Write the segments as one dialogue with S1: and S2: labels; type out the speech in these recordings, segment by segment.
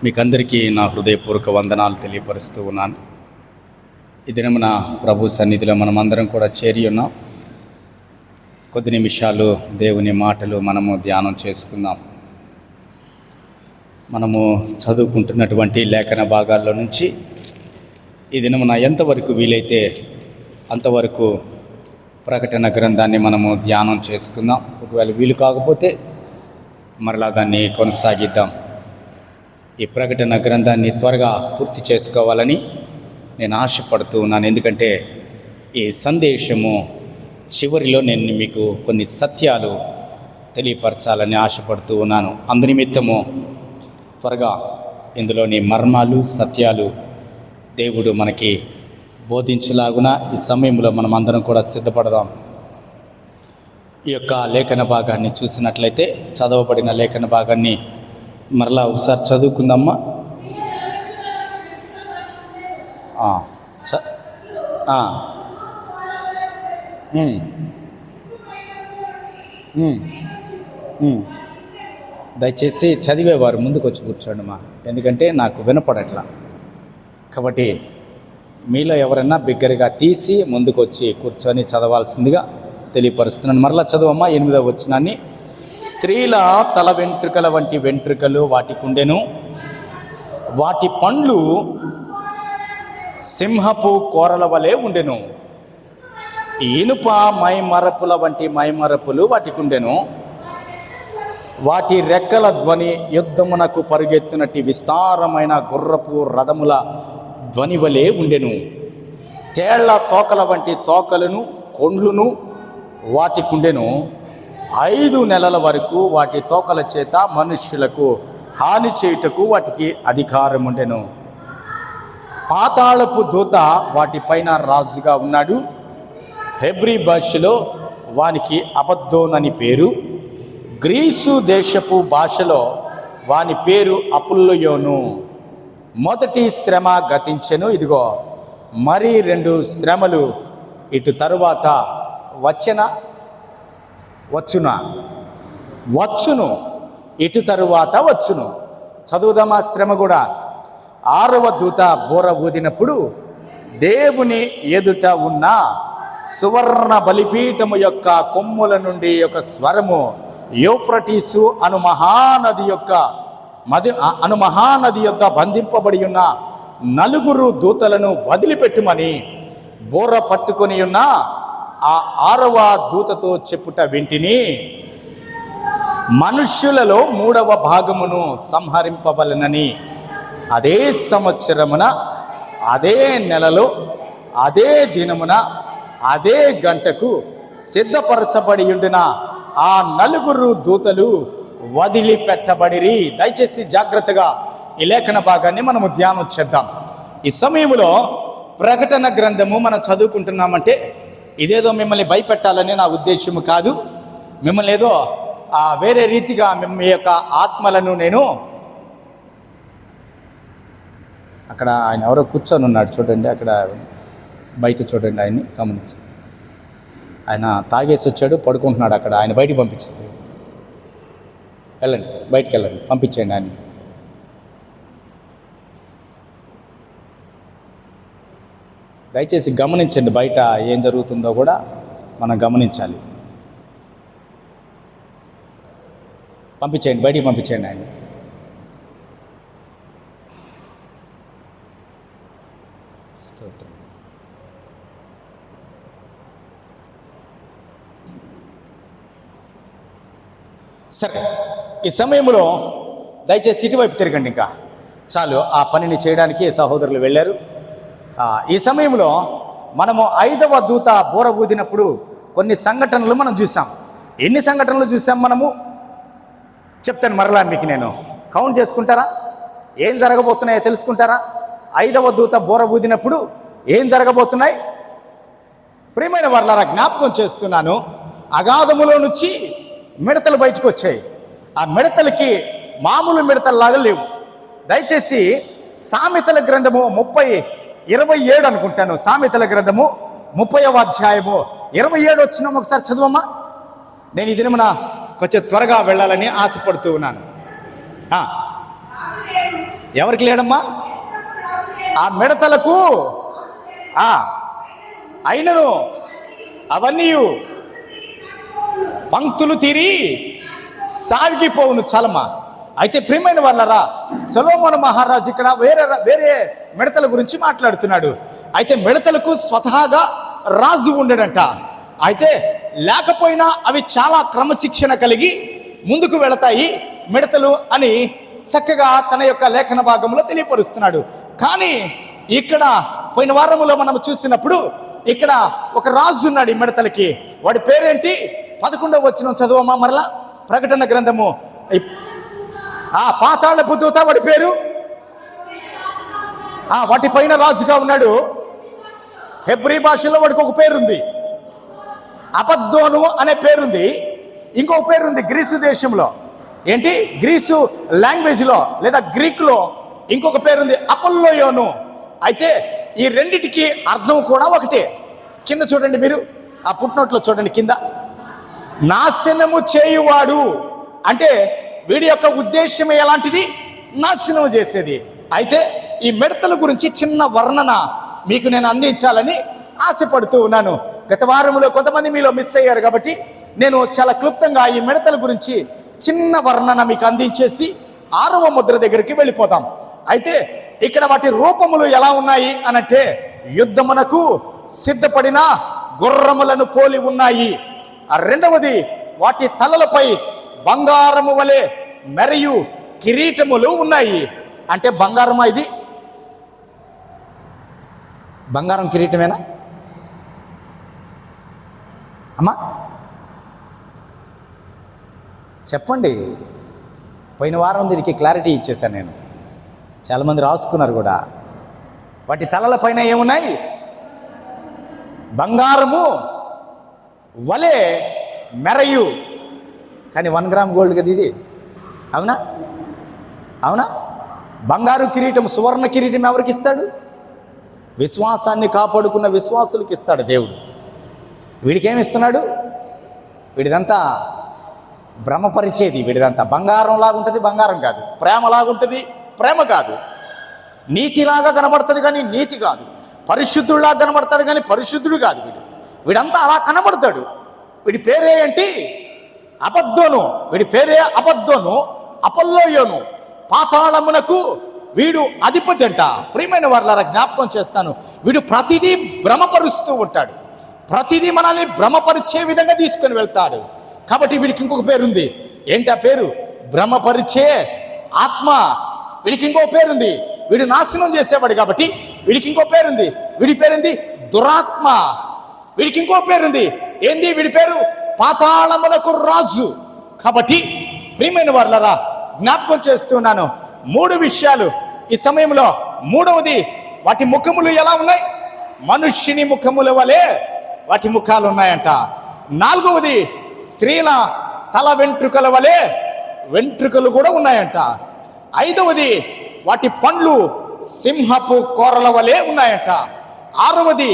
S1: మీకందరికీ నా హృదయపూర్వక వందనాలు తెలియపరుస్తూ ఉన్నాను. ఈ దినమున ప్రభు సన్నిధిలో మనమందరం కూడా చేరి ఉన్నాం. కొద్ది నిమిషాలు దేవుని మాటలు మనము ధ్యానం చేసుకుందాం. మనము చదువుకుంటున్నటువంటి లేఖన భాగాల్లో నుంచి ఈ దినమున ఎంతవరకు వీలైతే అంతవరకు ప్రకటన గ్రంథాన్ని మనము ధ్యానం చేసుకుందాం. ఒకవేళ వీలు కాకపోతే మరలా దాన్ని కొనసాగిద్దాం. ఈ ప్రకటన గ్రంథాన్ని త్వరగా పూర్తి చేసుకోవాలని నేను ఆశపడుతూ ఉన్నాను. ఎందుకంటే ఈ సందేశము చివరిలో నేను మీకు కొన్ని సత్యాలు తెలియపరచాలని ఆశపడుతూ ఉన్నాను. అందునిమిత్తము త్వరగా ఇందులోని మర్మాలు సత్యాలు దేవుడు మనకి బోధించలాగున ఈ సమయంలో మనం అందరం కూడా సిద్ధపడదాం. ఈ యొక్క లేఖన భాగాన్ని చూసినట్లయితే చదవబడిన లేఖన భాగాన్ని మరలా ఒకసారి చదువుకుందామా. దయచేసి చదివేవారు ముందుకు వచ్చి కూర్చోండి మా, ఎందుకంటే నాకు వినపడట్లా. కాబట్టి మీలో ఎవరైనా బిగ్గరగా తీసి ముందుకు వచ్చి కూర్చొని చదవాల్సిందిగా తెలియపరుస్తున్నాను. మరలా చదవమ్మా 8వ వచనాన్ని. స్త్రీల తల వెంట్రుకల వంటి వెంట్రుకలు వాటికి ఉండెను, వాటి పండ్లు సింహపు కోరల వలె ఉండెను, ఇనుప మైమరపుల వంటి మైమరపులు వాటికి ఉండెను, వాటి రెక్కల ధ్వని యుద్ధమునకు పరుగెత్తునట్టి విస్తారమైన గుర్రపు రథముల ధ్వని వలె ఉండెను, తేళ్ల తోకల వంటి తోకలను కొండ్లును వాటికి ఉండెను, 5 నెలల వరకు వాటి తోకల చేత మనుష్యులకు హాని చేయుటకు వాటికి అధికారం ఉండెను. పాతాళపు దూత వాటిపైన రాజుగా ఉన్నాడు. హెబ్రీ భాషలో వానికి అబద్దోనని పేరు, గ్రీసు దేశపు భాషలో వాని పేరు అపుల్లోయోను. మొదటి శ్రమ గతించెను, ఇదిగో మరి 2 శ్రమలు ఇటు తరువాత వచ్చును, ఇటు తరువాత వచ్చును. చదువుదామా శ్రమ కూడా. 6వ దూత బూర ఊదినప్పుడు దేవుని ఎదుట ఉన్న సువర్ణ బలిపీఠము యొక్క కొమ్ముల నుండి ఒక స్వరము యూఫ్రటీసు అను మహానది యొక్క బంధింపబడి ఉన్న 4 దూతలను వదిలిపెట్టుమని బూర పట్టుకొని ఉన్న ఆ 6వ దూతతో చెప్పుట వింటిని. మనుష్యులలో 3వ భాగమును సంహరింపవలెనని అదే సంవత్సరమున అదే నెలలో అదే దినమున అదే గంటకు సిద్ధపరచబడి ఉండిన ఆ 4 దూతలు వదిలిపెట్టబడిరి. దయచేసి జాగ్రత్తగా ఈ లేఖన భాగాన్ని మనము ధ్యానం చేద్దాం. ఈ సమయంలో ప్రకటన గ్రంథము మనం చదువుకుంటున్నామంటే ఇదేదో మిమ్మల్ని భయపెట్టాలని నా ఉద్దేశము కాదు. మిమ్మల్ని ఏదో వేరే రీతిగా మీ యొక్క ఆత్మలను నేను అక్కడ ఆయన ఎవరో కూర్చొని ఉన్నాడు చూడండి, అక్కడ బయట చూడండి, ఆయన్ని గమనించి. ఆయన తాగేసి వచ్చాడు, పడుకుంటున్నాడు అక్కడ. ఆయన బయటికి పంపించేసాడు. వెళ్ళండి, బయటికి వెళ్ళండి, పంపించేయండి ఆయన. దయచేసి గమనించండి, బయట ఏం జరుగుతుందో కూడా మనం గమనించాలి. పంపించేయండి, బయటికి పంపించేయండి ఆయన. స్తోత్రం. సరే, ఈ సమయంలో దయచేసి ఇటువైపు తిరగండి. ఇంకా చాలు, ఆ పనిని చేయడానికి సహోదరులు వెళ్ళారు. ఈ సమయంలో మనము 5వ దూత బూర ఊదినప్పుడు కొన్ని సంఘటనలు మనం చూసాం. ఎన్ని సంఘటనలు చూసాం మనము చెప్తాను మరలా మీకు. నేను కౌంట్ చేసుకుంటారా? ఏం జరగబోతున్నాయో తెలుసుకుంటారా? 5వ దూత బూర ఊదినప్పుడు ఏం జరగబోతున్నాయి? ప్రియమైన వారలారా, జ్ఞాపకం చేస్తున్నాను. అగాధములో నుంచి మిడతలు బయటకు వచ్చాయి. ఆ మిడతలకి మామూలు మిడతల్లాగా లేవు. దయచేసి సామెతల గ్రంథము 27 అనుకుంటాను. సామెతల గ్రంథము 30వ అధ్యాయము 27 వచ్చినాము. ఒకసారి చదువమ్మా. నేను ఈ దినమున కొంచెం త్వరగా వెళ్ళాలని ఆశపడుతూ ఉన్నాను. ఎవరికి లేడమ్మా? ఆ మిడతలకు అయినను అవన్నీ పంక్తులు తీరి సాగిపోవును. చాలమ్మా. అయితే ప్రియమైన వాళ్ళరా, సొలొమోను మహారాజు ఇక్కడ వేరే మిడతల గురించి మాట్లాడుతున్నాడు. అయితే మిడతలకు స్వతహాగా రాజు ఉండడంట. అయితే లేకపోయినా అవి చాలా క్రమశిక్షణ కలిగి ముందుకు వెళతాయి మిడతలు అని చక్కగా తన యొక్క లేఖన భాగంలో తెలియపరుస్తున్నాడు. కానీ ఇక్కడ పోయిన వారములో మనం చూసినప్పుడు ఇక్కడ ఒక రాజు ఉన్నాడు ఈ మిడతలకి. వాడి పేరేంటి? 11వ వచనం చదువమ్మా మరలా. ప్రకటన గ్రంథము పాతాళపు దూత వాడి పేరు. వాటిపైన రాజుగా ఉన్నాడు. హెబ్రీ భాషలో వాడికి ఒక పేరుంది, అబద్దోను అనే పేరుంది. ఇంకొక పేరుంది గ్రీసు దేశంలో, ఏంటి గ్రీసు లాంగ్వేజ్లో లేదా గ్రీక్లో ఇంకొక పేరుంది అపొల్లోయోను. అయితే ఈ రెండిటికి అర్థం కూడా ఒకటే. కింద చూడండి, మీరు ఆ పుట్నోట్లో చూడండి, కింద నాశనము చేయువాడు అంటే వీడి యొక్క ఉద్దేశం ఎలాంటిది? నాశనం చేసేది. అయితే ఈ మిడతల గురించి చిన్న వర్ణన మీకు నేను అందించాలని ఆశపడుతూ ఉన్నాను. గత వారంలో కొంతమంది మీలో మిస్ అయ్యారు కాబట్టి నేను చాలా క్లుప్తంగా ఈ మిడతల గురించి చిన్న వర్ణన మీకు అందించేసి 6వ ముద్ర దగ్గరికి వెళ్ళిపోతాం. అయితే ఇక్కడ వాటి రూపములు ఎలా ఉన్నాయి అనంటే యుద్ధమునకు సిద్ధపడిన గుర్రములను పోలి ఉన్నాయి. రెండవది, వాటి తలలపై బంగారము వలె మరియు కిరీటములు ఉన్నాయి. అంటే బంగారమా? ఇది బంగారం కిరీటమేనా అమ్మా? చెప్పండి. పోయిన వారం దీనికి క్లారిటీ ఇచ్చేసాను నేను. చాలామంది రాసుకున్నారు కూడా. వాటి తలల పైన ఏమున్నాయి? బంగారము వలె మెరయు. కానీ 1 గ్రామ్ గోల్డ్ కదా ఇది, అవునా? అవునా? బంగారు కిరీటం, సువర్ణ కిరీటం ఎవరికి ఇస్తాడు? విశ్వాసాన్ని కాపాడుకున్న విశ్వాసులకు ఇస్తాడు దేవుడు. వీడికి ఏమి ఇస్తున్నాడు? వీడిదంతా భ్రమపరిచేది. వీడిదంతా బంగారం లాగుంటుంది, బంగారం కాదు. ప్రేమలాగుంటుంది, ప్రేమ కాదు. నీతిలాగా కనబడుతుంది కానీ నీతి కాదు. పరిశుద్ధుడిలాగా కనబడతాడు కానీ పరిశుద్ధుడు కాదు. వీడంతా అలా కనబడతాడు. వీడి పేరే ఏంటి? అబద్దోను. వీడి పేరే అబద్దోను, అపొల్లోయోను. పాతాళమునకు వీడు అధిపతి అంట. ప్రియమైన వారలారా, జ్ఞాపకం చేస్తాను, వీడు ప్రతిదీ భ్రమపరుస్తూ ఉంటాడు. ప్రతిదీ మనల్ని భ్రమపరిచే విధంగా తీసుకొని వెళ్తాడు. కాబట్టి వీడికి ఇంకొక పేరుంది. ఏంటి ఆ పేరు? భ్రమపరిచే ఆత్మ. వీడికి ఇంకో పేరుంది. వీడు నాశనం చేసేవాడు కాబట్టి వీడికి ఇంకో పేరుంది. వీడి పేరుంది దురాత్మ. వీడికి ఇంకో పేరుంది. ఏంది వీడి పేరు? పాతాళమునకు రాజు. కాబట్టి ప్రియమైన వారలారా, జ్ఞాపకం చేస్తున్నాను 3 విషయాలు ఈ సమయంలో. మూడవది, వాటి ముఖములు ఎలా ఉన్నాయి? మనుష్యుని ముఖముల వలె వాటి ముఖాలు ఉన్నాయంట. 4వది, స్త్రీల తల వెంట్రుకల వలె వెంట్రుకలు కూడా ఉన్నాయంట. 5వది, వాటి పండ్లు సింహపు కోరల వలె ఉన్నాయంట. 6వది,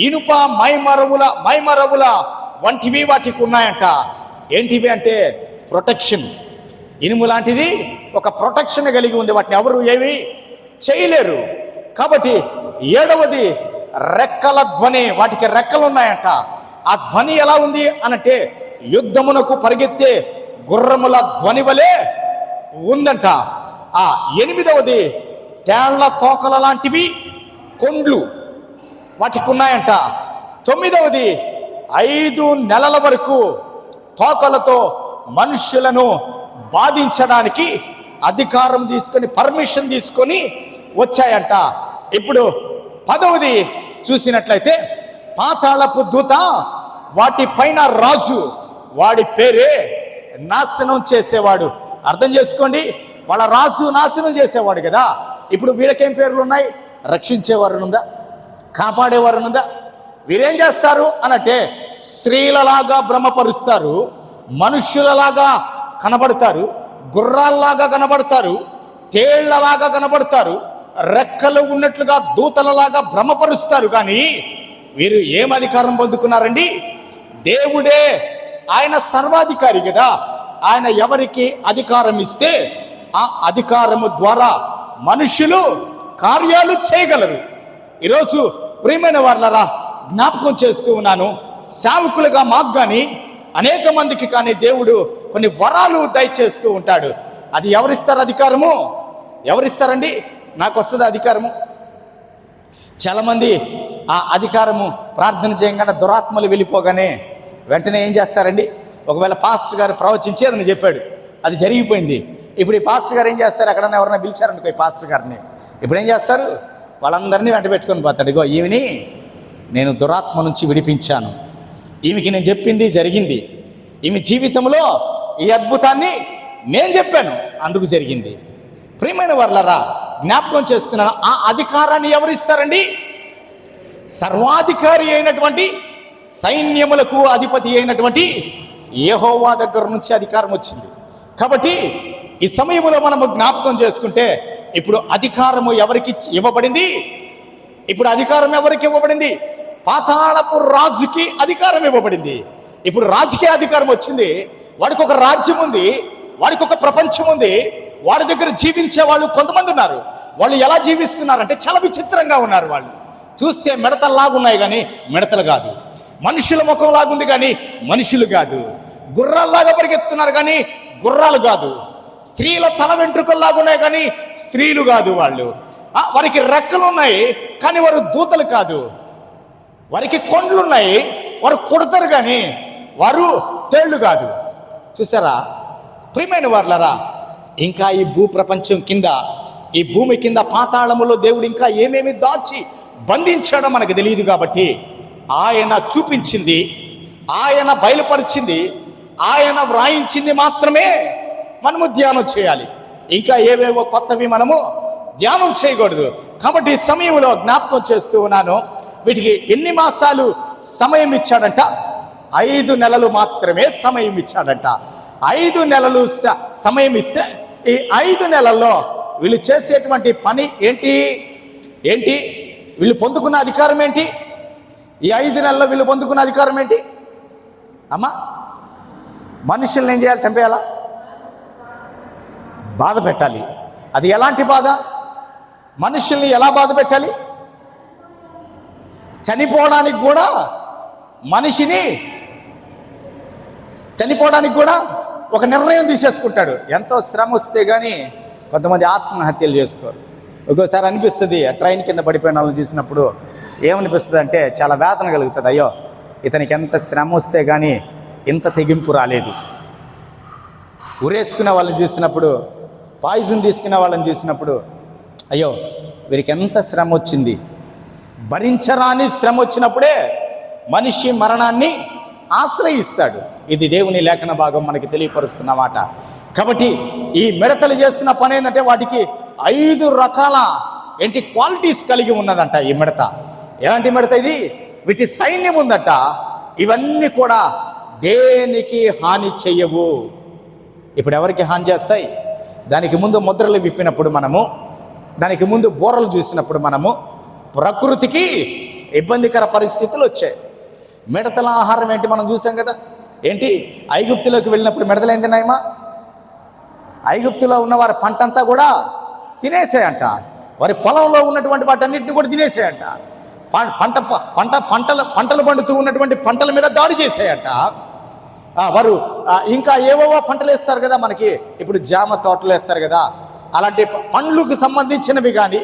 S1: ఇనుప మైమరవుల వంటివి వాటికి ఉన్నాయంట. ఏంటివి అంటే ప్రొటెక్షన్. ఇనుము లాంటిది ఒక ప్రొటెక్షన్ కలిగి ఉంది. వాటిని ఎవరు ఏమి చేయలేరు. కాబట్టి 7వది, రెక్కల ధ్వని. వాటికి రెక్కలు ఉన్నాయంట. ఆ ధ్వని ఎలా ఉంది అనంటే యుద్ధమునకు పరిగెత్తే గుర్రముల ధ్వని వలె ఉందంట. 8వది, తేళ్ల తోకల లాంటివి కొండ్లు వాటికి ఉన్నాయంట. 9వది, 5 నెలల వరకు తోకలతో మనుషులను బాధించడానికి అధికారం తీసుకొని, పర్మిషన్ తీసుకొని వచ్చాయంట. ఇప్పుడు 10వది చూసినట్లయితే పాతాళపు దూత, వాటి పైన రాజు. వాడి పేరే నాశనం చేసేవాడు. అర్థం చేసుకోండి, వాళ్ళ రాజు నాశనం చేసేవాడు కదా. ఇప్పుడు వీళ్ళకేం పేర్లు ఉన్నాయి? రక్షించేవారు ఉందా? కాపాడేవారు ఉందా? వీరేం చేస్తారు అనంటే స్త్రీలలాగా భ్రమపరుస్తారు, మనుష్యులలాగా కనబడతారు, గుర్రాల్లాగా కనబడతారు, తేళ్లలాగా కనబడతారు, రెక్కలు ఉన్నట్లుగా దూతలలాగా భ్రమపరుస్తారు. కానీ వీరు ఏం అధికారం పొందుకున్నారండి? దేవుడే, ఆయన సర్వాధికారి కదా. ఆయన ఎవరికి అధికారం ఇస్తే ఆ అధికారము ద్వారా మనుషులు కార్యాలు చేయగలరు. ఈరోజు ప్రియమైన వాళ్ళరా జ్ఞాపకం చేస్తూ ఉన్నాను, సేవకులుగా మాకు కానీ అనేక మందికి కానీ దేవుడు కొన్ని వరాలు దయచేస్తూ ఉంటాడు. అది ఎవరిస్తారు అధికారము? ఎవరిస్తారండి? నాకు వస్తుంది అధికారము. చాలామంది ఆ అధికారము ప్రార్థన చేయగానే దురాత్మలు వెళ్ళిపోగానే వెంటనే ఏం చేస్తారండి? ఒకవేళ పాస్టర్ గారు ప్రవచించి అదని చెప్పాడు, అది జరిగిపోయింది. ఇప్పుడు ఈ పాస్టర్ గారు ఏం చేస్తారు? ఎక్కడన్నా ఎవరైనా పిలిచారనుకో ఈ పాస్టర్ గారిని, ఇప్పుడు ఏం చేస్తారు? వాళ్ళందరినీ వెంట పెట్టుకొని పోతాడు. ఇగో ఈమెని నేను దురాత్మ నుంచి విడిపించాను, ఈమెకి నేను చెప్పింది జరిగింది, ఈమె జీవితంలో ఈ అద్భుతాన్ని నేను చెప్పాను, అందుకు జరిగింది. ప్రియమైన వాళ్ళరా జ్ఞాపకం చేస్తున్నాను, ఆ అధికారాన్ని ఎవరు ఇస్తారండి? సర్వాధికారి అయినటువంటి సైన్యములకు అధిపతి అయినటువంటి యెహోవా దగ్గర నుంచి అధికారం వచ్చింది. కాబట్టి ఈ సమయంలో మనము జ్ఞాపకం చేసుకుంటే ఇప్పుడు అధికారము ఎవరికి ఇవ్వబడింది? ఇప్పుడు అధికారం ఎవరికి ఇవ్వబడింది? పాతాళపు రాజుకి అధికారం ఇవ్వబడింది. ఇప్పుడు రాజకీయ అధికారం వచ్చింది. వాడికి ఒక రాజ్యం ఉంది, వాడికి ఒక ప్రపంచం ఉంది, వాడి దగ్గర జీవించే వాళ్ళు కొంతమంది ఉన్నారు. వాళ్ళు ఎలా జీవిస్తున్నారంటే చాలా విచిత్రంగా ఉన్నారు. వాళ్ళు చూస్తే మిడతల్లాగున్నాయి కానీ మిడతలు కాదు, మనుషుల ముఖం లాగుంది కానీ మనుషులు కాదు, గుర్రాల్లాగా పరిగెత్తున్నారు కానీ గుర్రాలు కాదు, స్త్రీల తల వెంట్రుకల్లాగున్నాయి కానీ స్త్రీలు కాదు. వాళ్ళు వారికి రెక్కలు ఉన్నాయి కానీ వారు దూతలు కాదు, వారికి కొండ్లు ఉన్నాయి వారు కొడతారు కానీ వారు తేళ్లు కాదు. చూసారా ప్రియమైన వారులారా, ఇంకా ఈ భూప్రపంచం కింద, ఈ భూమి కింద పాతాళములో దేవుడు ఇంకా ఏమేమి దాచి బంధించాడో మనకు తెలియదు. కాబట్టి ఆయన చూపించింది, ఆయన బయలుపరిచింది, ఆయన వ్రాయించింది మాత్రమే మనము ధ్యానం చేయాలి. ఇంకా ఏవేవో కొత్తవి మనము ధ్యానం చేయకూడదు. కాబట్టి ఈ సమయంలో జ్ఞాపకం చేస్తూ ఉన్నాను, వీటికి ఎన్ని మాసాలు సమయం ఇచ్చాడంట? 5 నెలలు మాత్రమే సమయం ఇచ్చాడంట. 5 నెలలు సమయం ఇస్తే ఈ 5 నెలల్లో వీళ్ళు చేసేటువంటి పని ఏంటి? వీళ్ళు పొందుకున్న అధికారం ఏంటి? ఈ 5 నెలల్లో వీళ్ళు పొందుకున్న అధికారం ఏంటి? అమ్మా, మనుషుల్ని ఏం చేయాలి? చంపేయాలా? బాధ పెట్టాలి. అది ఎలాంటి బాధ? మనుషుల్ని ఎలా బాధ పెట్టాలి? చనిపోవడానికి కూడా, మనిషిని చనిపోవడానికి కూడా ఒక నిర్ణయం తీసేసుకుంటాడు. ఎంతో శ్రమ వస్తే కానీ కొంతమంది ఆత్మహత్యలు చేసుకోరు. ఒక్కోసారి అనిపిస్తుంది, ట్రైన్ కింద పడిపోయిన వాళ్ళని చూసినప్పుడు ఏమనిపిస్తుంది అంటే చాలా వేదన కలుగుతుంది. అయ్యో, ఇతనికి ఎంత శ్రమ వస్తే కానీ ఇంత తెగింపు రాలేదు. ఉరేసుకునే వాళ్ళని చూసినప్పుడు, పాయిజన్ తీసుకునే వాళ్ళని చూసినప్పుడు అయ్యో వీరికి ఎంత శ్రమ వచ్చింది. భరించరాని శ్రమ వచ్చినప్పుడే మనిషి మరణాన్ని ఆశ్రయిస్తాడు. ఇది దేవుని లేఖన భాగం మనకి తెలియపరుస్తున్నమాట. కాబట్టి ఈ మిడతలు చేస్తున్న పని ఏంటంటే వాటికి 5 రకాల క్వాలిటీస్ కలిగి ఉన్నదంట ఈ మిడత. ఎలాంటి మిడత ఇది? వీటి సైన్యం ఉందట. ఇవన్నీ కూడా దేనికి హాని చెయ్యవు. ఇప్పుడు ఎవరికి హాని చేస్తాయి? దానికి ముందు ముద్రలు విప్పినప్పుడు మనము, దానికి ముందు బోరలు చూసినప్పుడు మనము ప్రకృతికి ఇబ్బందికర పరిస్థితులు వచ్చాయి. మిడతల ఆహారం ఏంటి మనం చూసాం కదా. ఏంటి? ఐగుప్తులోకి వెళ్ళినప్పుడు మిడతలు ఏం తిన్నాయమ్మా? ఐగుప్తులో ఉన్న వారి పంటంతా కూడా తినేసాయంట. వారి పొలంలో ఉన్నటువంటి వాటన్నిటిని కూడా తినేసాయంట. పంటలు పండుతూ ఉన్నటువంటి పంటల మీద దాడి చేసాయంట. వారు ఇంకా ఏవేవో పంటలు వేస్తారు కదా, మనకి ఇప్పుడు జామ తోటలు వేస్తారు కదా, అలాంటి పండ్లకు సంబంధించినవి కానీ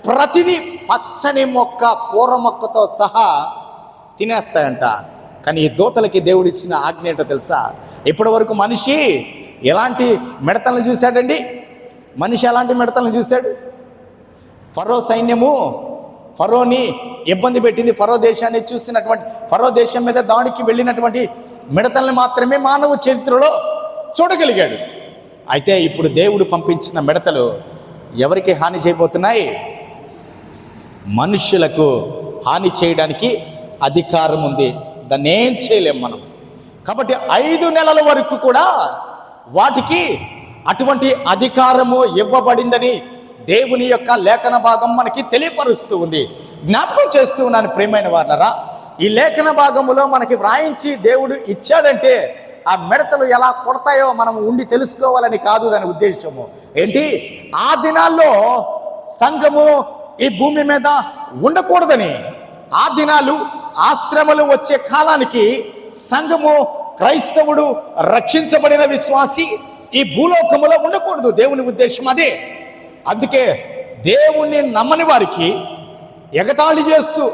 S1: ప్రతిదీ పచ్చని మొక్క, కూర మొక్కతో సహా తినేస్తాయంట. కానీ ఈ దూతలకి దేవుడిచ్చిన ఆజ్ఞ ఏంటో తెలుసా? ఇప్పటి వరకు మనిషి ఎలాంటి మిడతలను చూశాడండి? మనిషి ఎలాంటి మిడతలను చూశాడు? ఫరో సైన్యము ఫరోని ఇబ్బంది పెట్టింది. ఫరో దేశాన్ని చూసినటువంటి, ఫరో దేశం మీద దాడికి వెళ్ళినటువంటి మిడతల్ని మాత్రమే మానవ చరిత్రలో చూడగలిగాడు. అయితే ఇప్పుడు దేవుడు పంపించిన మిడతలు ఎవరికి హాని చేయబోతున్నాయి? మనుష్యులకు హాని చేయడానికి అధికారం ఉంది. దాన్ని ఏం చేయలేం మనం. కాబట్టి 5 నెలల వరకు కూడా వాటికి అటువంటి అధికారము ఇవ్వబడిందని దేవుని యొక్క లేఖన భాగం మనకి తెలియపరుస్తూ ఉంది. జ్ఞాపకం చేస్తూ ఉన్నాను ప్రియమైన వారులారా, ఈ లేఖన భాగములో మనకి వ్రాయించి దేవుడు ఇచ్చాడంటే ఆ మిడతలు ఎలా కొడతాయో మనం ఉండి తెలుసుకోవాలని కాదు దాని ఉద్దేశము. ఏంటి? ఆ దినాల్లో సంఘము ఈ భూమి మీద ఉండకూడదని, ఆ దినాలు ఆ శ్రమలు వచ్చే కాలానికి సంఘము, క్రైస్తవుడు, రక్షించబడిన విశ్వాసి ఈ భూలోకములో ఉండకూడదు. దేవుని ఉద్దేశం అదే. అందుకే దేవుణ్ణి నమ్మని వారికి ఎగతాళి చేస్తూ,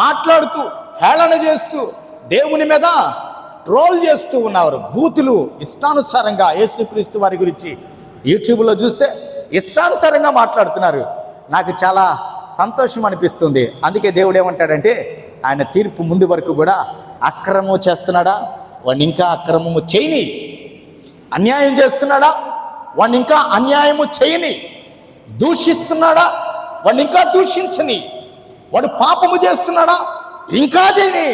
S1: మాట్లాడుతూ, హేళన చేస్తూ, దేవుని మీద ట్రోల్ చేస్తూ ఉన్నారు. బూతులు ఇష్టానుసారంగా యేసుక్రీస్తు వారి గురించి యూట్యూబ్లో చూస్తే ఇష్టానుసారంగా మాట్లాడుతున్నారు. నాకు చాలా సంతోషం అనిపిస్తుంది. అందుకే దేవుడు ఏమంటాడంటే, ఆయన తీర్పు ముందు వరకు కూడా అక్రమం చేస్తున్నాడా, వాడిని ఇంకా అక్రమము చేయని. అన్యాయం చేస్తున్నాడా, వాడిని ఇంకా అన్యాయము చేయని. దూషిస్తున్నాడా, వాడిని ఇంకా దూషించని. వాడు పాపము చేస్తున్నాడా, ఇంకా చేయని.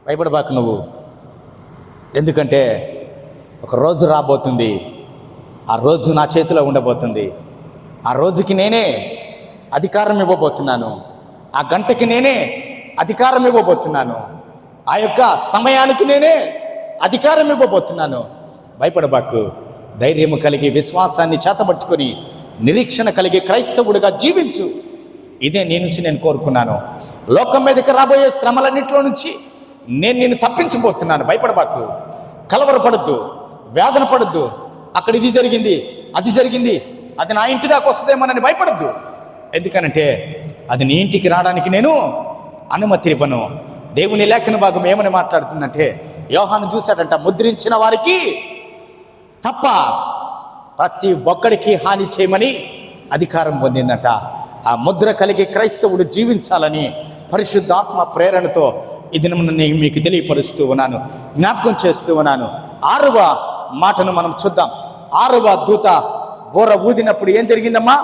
S1: భయపడబాకు నువ్వు. ఎందుకంటే ఒక రోజు రాబోతుంది, ఆ రోజు నా చేతిలో ఉండబోతుంది. ఆ రోజుకి నేనే అధికారం ఇవ్వబోతున్నాను. ఆ గంటకి నేనే అధికారం ఇవ్వబోతున్నాను. ఆ యొక్క సమయానికి నేనే అధికారం ఇవ్వబోతున్నాను. భయపడబాకు. ధైర్యము కలిగి, విశ్వాసాన్ని చేతబట్టుకొని, నిరీక్షణ కలిగి క్రైస్తవుడిగా జీవించు. ఇదే నీ నుంచి నేను కోరుకున్నాను. లోకం మీదకి రాబోయే శ్రమలన్నింటిలో నుంచి నేను నిన్ను తప్పించబోతున్నాను. భయపడబాకు, కలవరపడద్దు, వేదన పడద్దు. అక్కడ ఇది జరిగింది, అది జరిగింది, అది నా ఇంటి దాకా వస్తుందేమోనని భయపడద్దు. ఎందుకనంటే అది నీ ఇంటికి రావడానికి నేను అనుమతి ఇవ్వను. దేవుని లేఖన భాగం ఏమని మాట్లాడుతుందంటే, యోహాను చూశాడంట, ముద్రించిన వారికి తప్ప ప్రతి ఒక్కడికి హాని చేయమని అధికారం పొందిందట. ఆ ముద్ర కలిగి క్రైస్తవుడు జీవించాలని పరిశుద్ధాత్మ ప్రేరణతో ఇది నేను మీకు తెలియపరుస్తూ ఉన్నాను, జ్ఞాపకం చేస్తూ ఉన్నాను. 6వ మాటను మనం చూద్దాం. 6వ దూత బోర ఊదినప్పుడు ఏం జరిగిందమ్మా?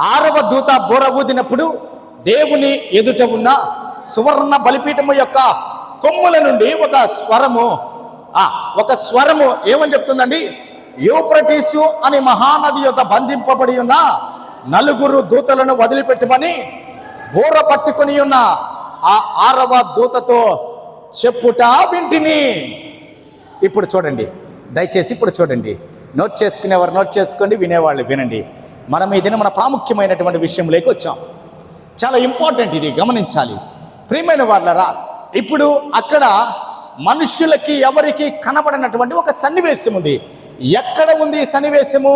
S1: 6వ దూత బోర ఊదినప్పుడు దేవుని ఎదుట ఉన్న సువర్ణ బలిపీఠము యొక్క కొమ్ముల నుండి ఒక స్వరము ఏమని చెప్తుందండి? యూఫ్రటీసు అనే మహానది యొక్క బంధింపబడి ఉన్న 4 దూతలను వదిలిపెట్టమని బోర పట్టుకుని ఉన్న ఆ 6వ దూతతో చెప్పుట వింటిని. ఇప్పుడు చూడండి, దయచేసి ఇప్పుడు చూడండి. నోట్ చేసుకునేవారు నోట్ చేసుకోండి, వినేవాళ్ళు వినండి. మనం ఈ దినం మన ప్రాముఖ్యమైనటువంటి విషయంలోకి వచ్చాం. చాలా ఇంపార్టెంట్, ఇది గమనించాలి. ప్రియమైన వాళ్ళరా, ఇప్పుడు అక్కడ మనుషులకి ఎవరికి కనబడినటువంటి ఒక సన్నివేశం ఉంది. ఎక్కడ ఉంది ఈ సన్నివేశము?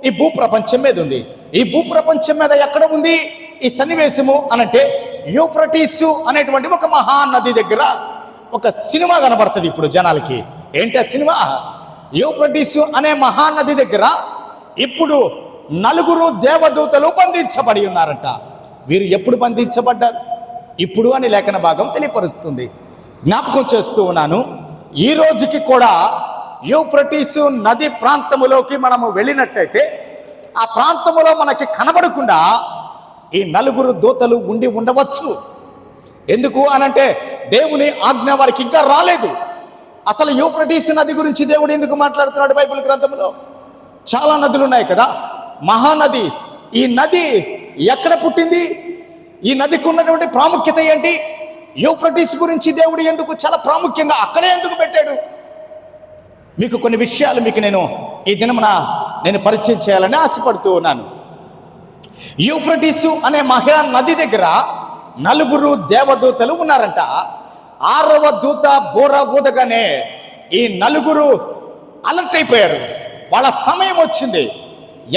S1: ఈ భూప్రపంచం మీద ఉంది. ఈ భూప్రపంచం మీద ఎక్కడ ఉంది ఈ సన్నివేశము అనంటే, యూఫ్రటీసు అనేటువంటి ఒక మహానది దగ్గర ఒక సినిమా కనబడుతుంది ఇప్పుడు జనాలకి. ఏంటి ఆ సినిమా? యూఫ్రటీసు అనే మహానది దగ్గర ఇప్పుడు 4 దేవదూతలు బంధించబడి ఉన్నారంట. వీరు ఎప్పుడు బంధించబడ్డారు? ఇప్పుడు అని లేఖన భాగం తెలియపరుస్తుంది. జ్ఞాపకం చేస్తూ ఉన్నాను, ఈ రోజుకి కూడా యూఫ్రటీసు నది ప్రాంతములోకి మనము వెళ్ళినట్టయితే ఆ ప్రాంతములో మనకి కనబడకుండా ఈ 4 దూతలు ఉండి ఉండవచ్చు. ఎందుకు అనంటే, దేవుని ఆజ్ఞ వారికి ఇంకా రాలేదు. అసలు యూఫ్రటీసు నది గురించి దేవుడు ఎందుకు మాట్లాడుతున్నాడు బైబిల్ గ్రంథంలో? చాలా నదులు ఉన్నాయి కదా, మహానది. ఈ నది ఎక్కడ పుట్టింది? ఈ నదికి ఉన్నటువంటి ప్రాముఖ్యత ఏంటి? యూఫ్రటీసు గురించి దేవుడు ఎందుకు చాలా ప్రాముఖ్యంగా అక్కడే ఎందుకు పెట్టాడు? మీకు కొన్ని విషయాలు నేను ఈ దినమున పరిచయం చేయాలని ఆశపడుతూ ఉన్నాను. యూఫ్రటీసు అనే మహా నది దగ్గర 4 దేవదూతలు ఉన్నారంట. 6వ దూత బోర ఊదగానే ఈ 4 అలర్ట్ అయిపోయారు. వాళ్ళ సమయం వచ్చింది.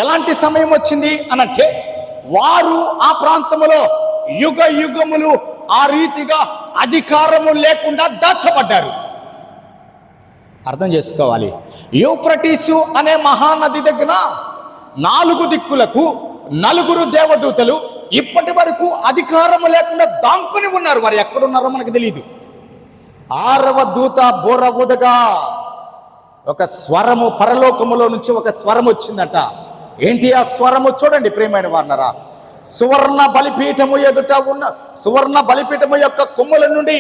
S1: ఎలాంటి సమయం వచ్చింది అనంటే, వారు ఆ ప్రాంతంలో యుగ యుగములు ఆ రీతిగా అధికారము లేకుండా దాచబడ్డారు. అర్థం చేసుకోవాలి. యూఫ్రటీసు అనే మహానది దగ్గర 4 దిక్కులకు 4 దేవదూతలు ఇప్పటి వరకు అధికారము లేకుండా దాంకుని ఉన్నారు. వారు ఎక్కడున్నారో మనకు తెలియదు. 6వ దూత బోర ఊదగా ఒక స్వరము, పరలోకములో నుంచి ఒక స్వరం వచ్చిందట. ఏంటి ఆ స్వరము? చూడండి ప్రియమైన వారలారా, సువర్ణ బలిపీఠము ఎదుట ఉన్న సువర్ణ బలిపీఠము యొక్క కొమ్ముల నుండి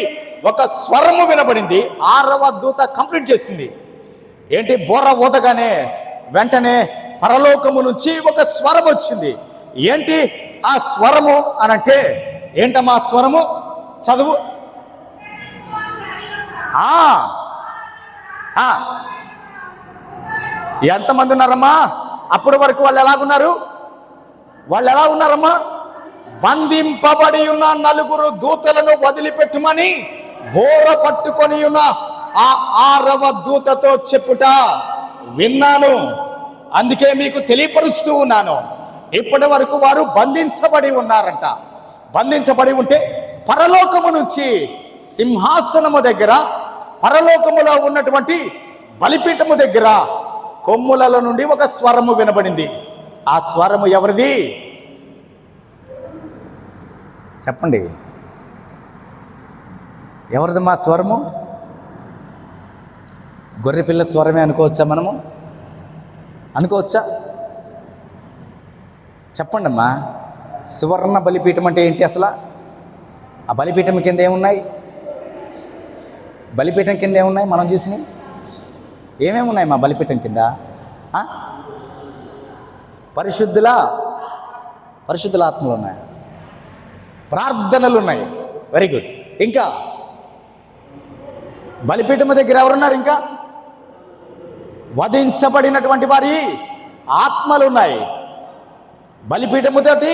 S1: ఒక స్వరము వినబడింది. 6వ దూత కంప్లీట్ చేసింది. ఏంటి? బోర ఊదగానే వెంటనే పరలోకము నుంచి ఒక స్వరం వచ్చింది. ఏంటి ఆ స్వరము అనంటే, ఏంటమ్మా స్వరము? చదువు. ఎంతమంది ఉన్నారమ్మా? అప్పటి వరకు వాళ్ళు ఎలాగున్నారు? వాళ్ళు ఎలా ఉన్నారమ్మా? బంధింపబడి ఉన్న 4 దూతలను వదిలిపెట్టుమని బోర పట్టుకొని ఉన్న ఆ 6వ దూతతో చెప్పుట విన్నాను. అందుకే మీకు తెలియపరుస్తూ ఉన్నాను. ఇప్పటి వరకు వారు బంధించబడి ఉన్నారంట. బంధించబడి ఉంటే పరలోకము నుంచి సింహాసనము దగ్గర, పరలోకములో ఉన్నటువంటి బలిపీఠము దగ్గర కొమ్ములలో నుండి ఒక స్వరము వినబడింది. ఆ స్వరము ఎవరిది చెప్పండి? ఎవరిది మా స్వరము? గొర్రెపిల్ల స్వరమే అనుకోవచ్చా? మనము అనుకోవచ్చా? చెప్పండి అమ్మా. సువర్ణ బలిపీఠం అంటే ఏంటి అసలు? ఆ బలిపీఠం కింద ఏమున్నాయి? బలిపీఠం కింద ఏమున్నాయి? మనం చూసినాయి ఏమేమి ఉన్నాయి మా బలిపీఠం కింద? పరిశుద్ధుల ఆత్మలు ఉన్నాయి, ప్రార్థనలు ఉన్నాయి. Very good. ఇంకా బలిపీఠము దగ్గర ఎవరున్నారు? ఇంకా వధించబడినటువంటి వారి ఆత్మలు ఉన్నాయి. బలిపీఠముతోటి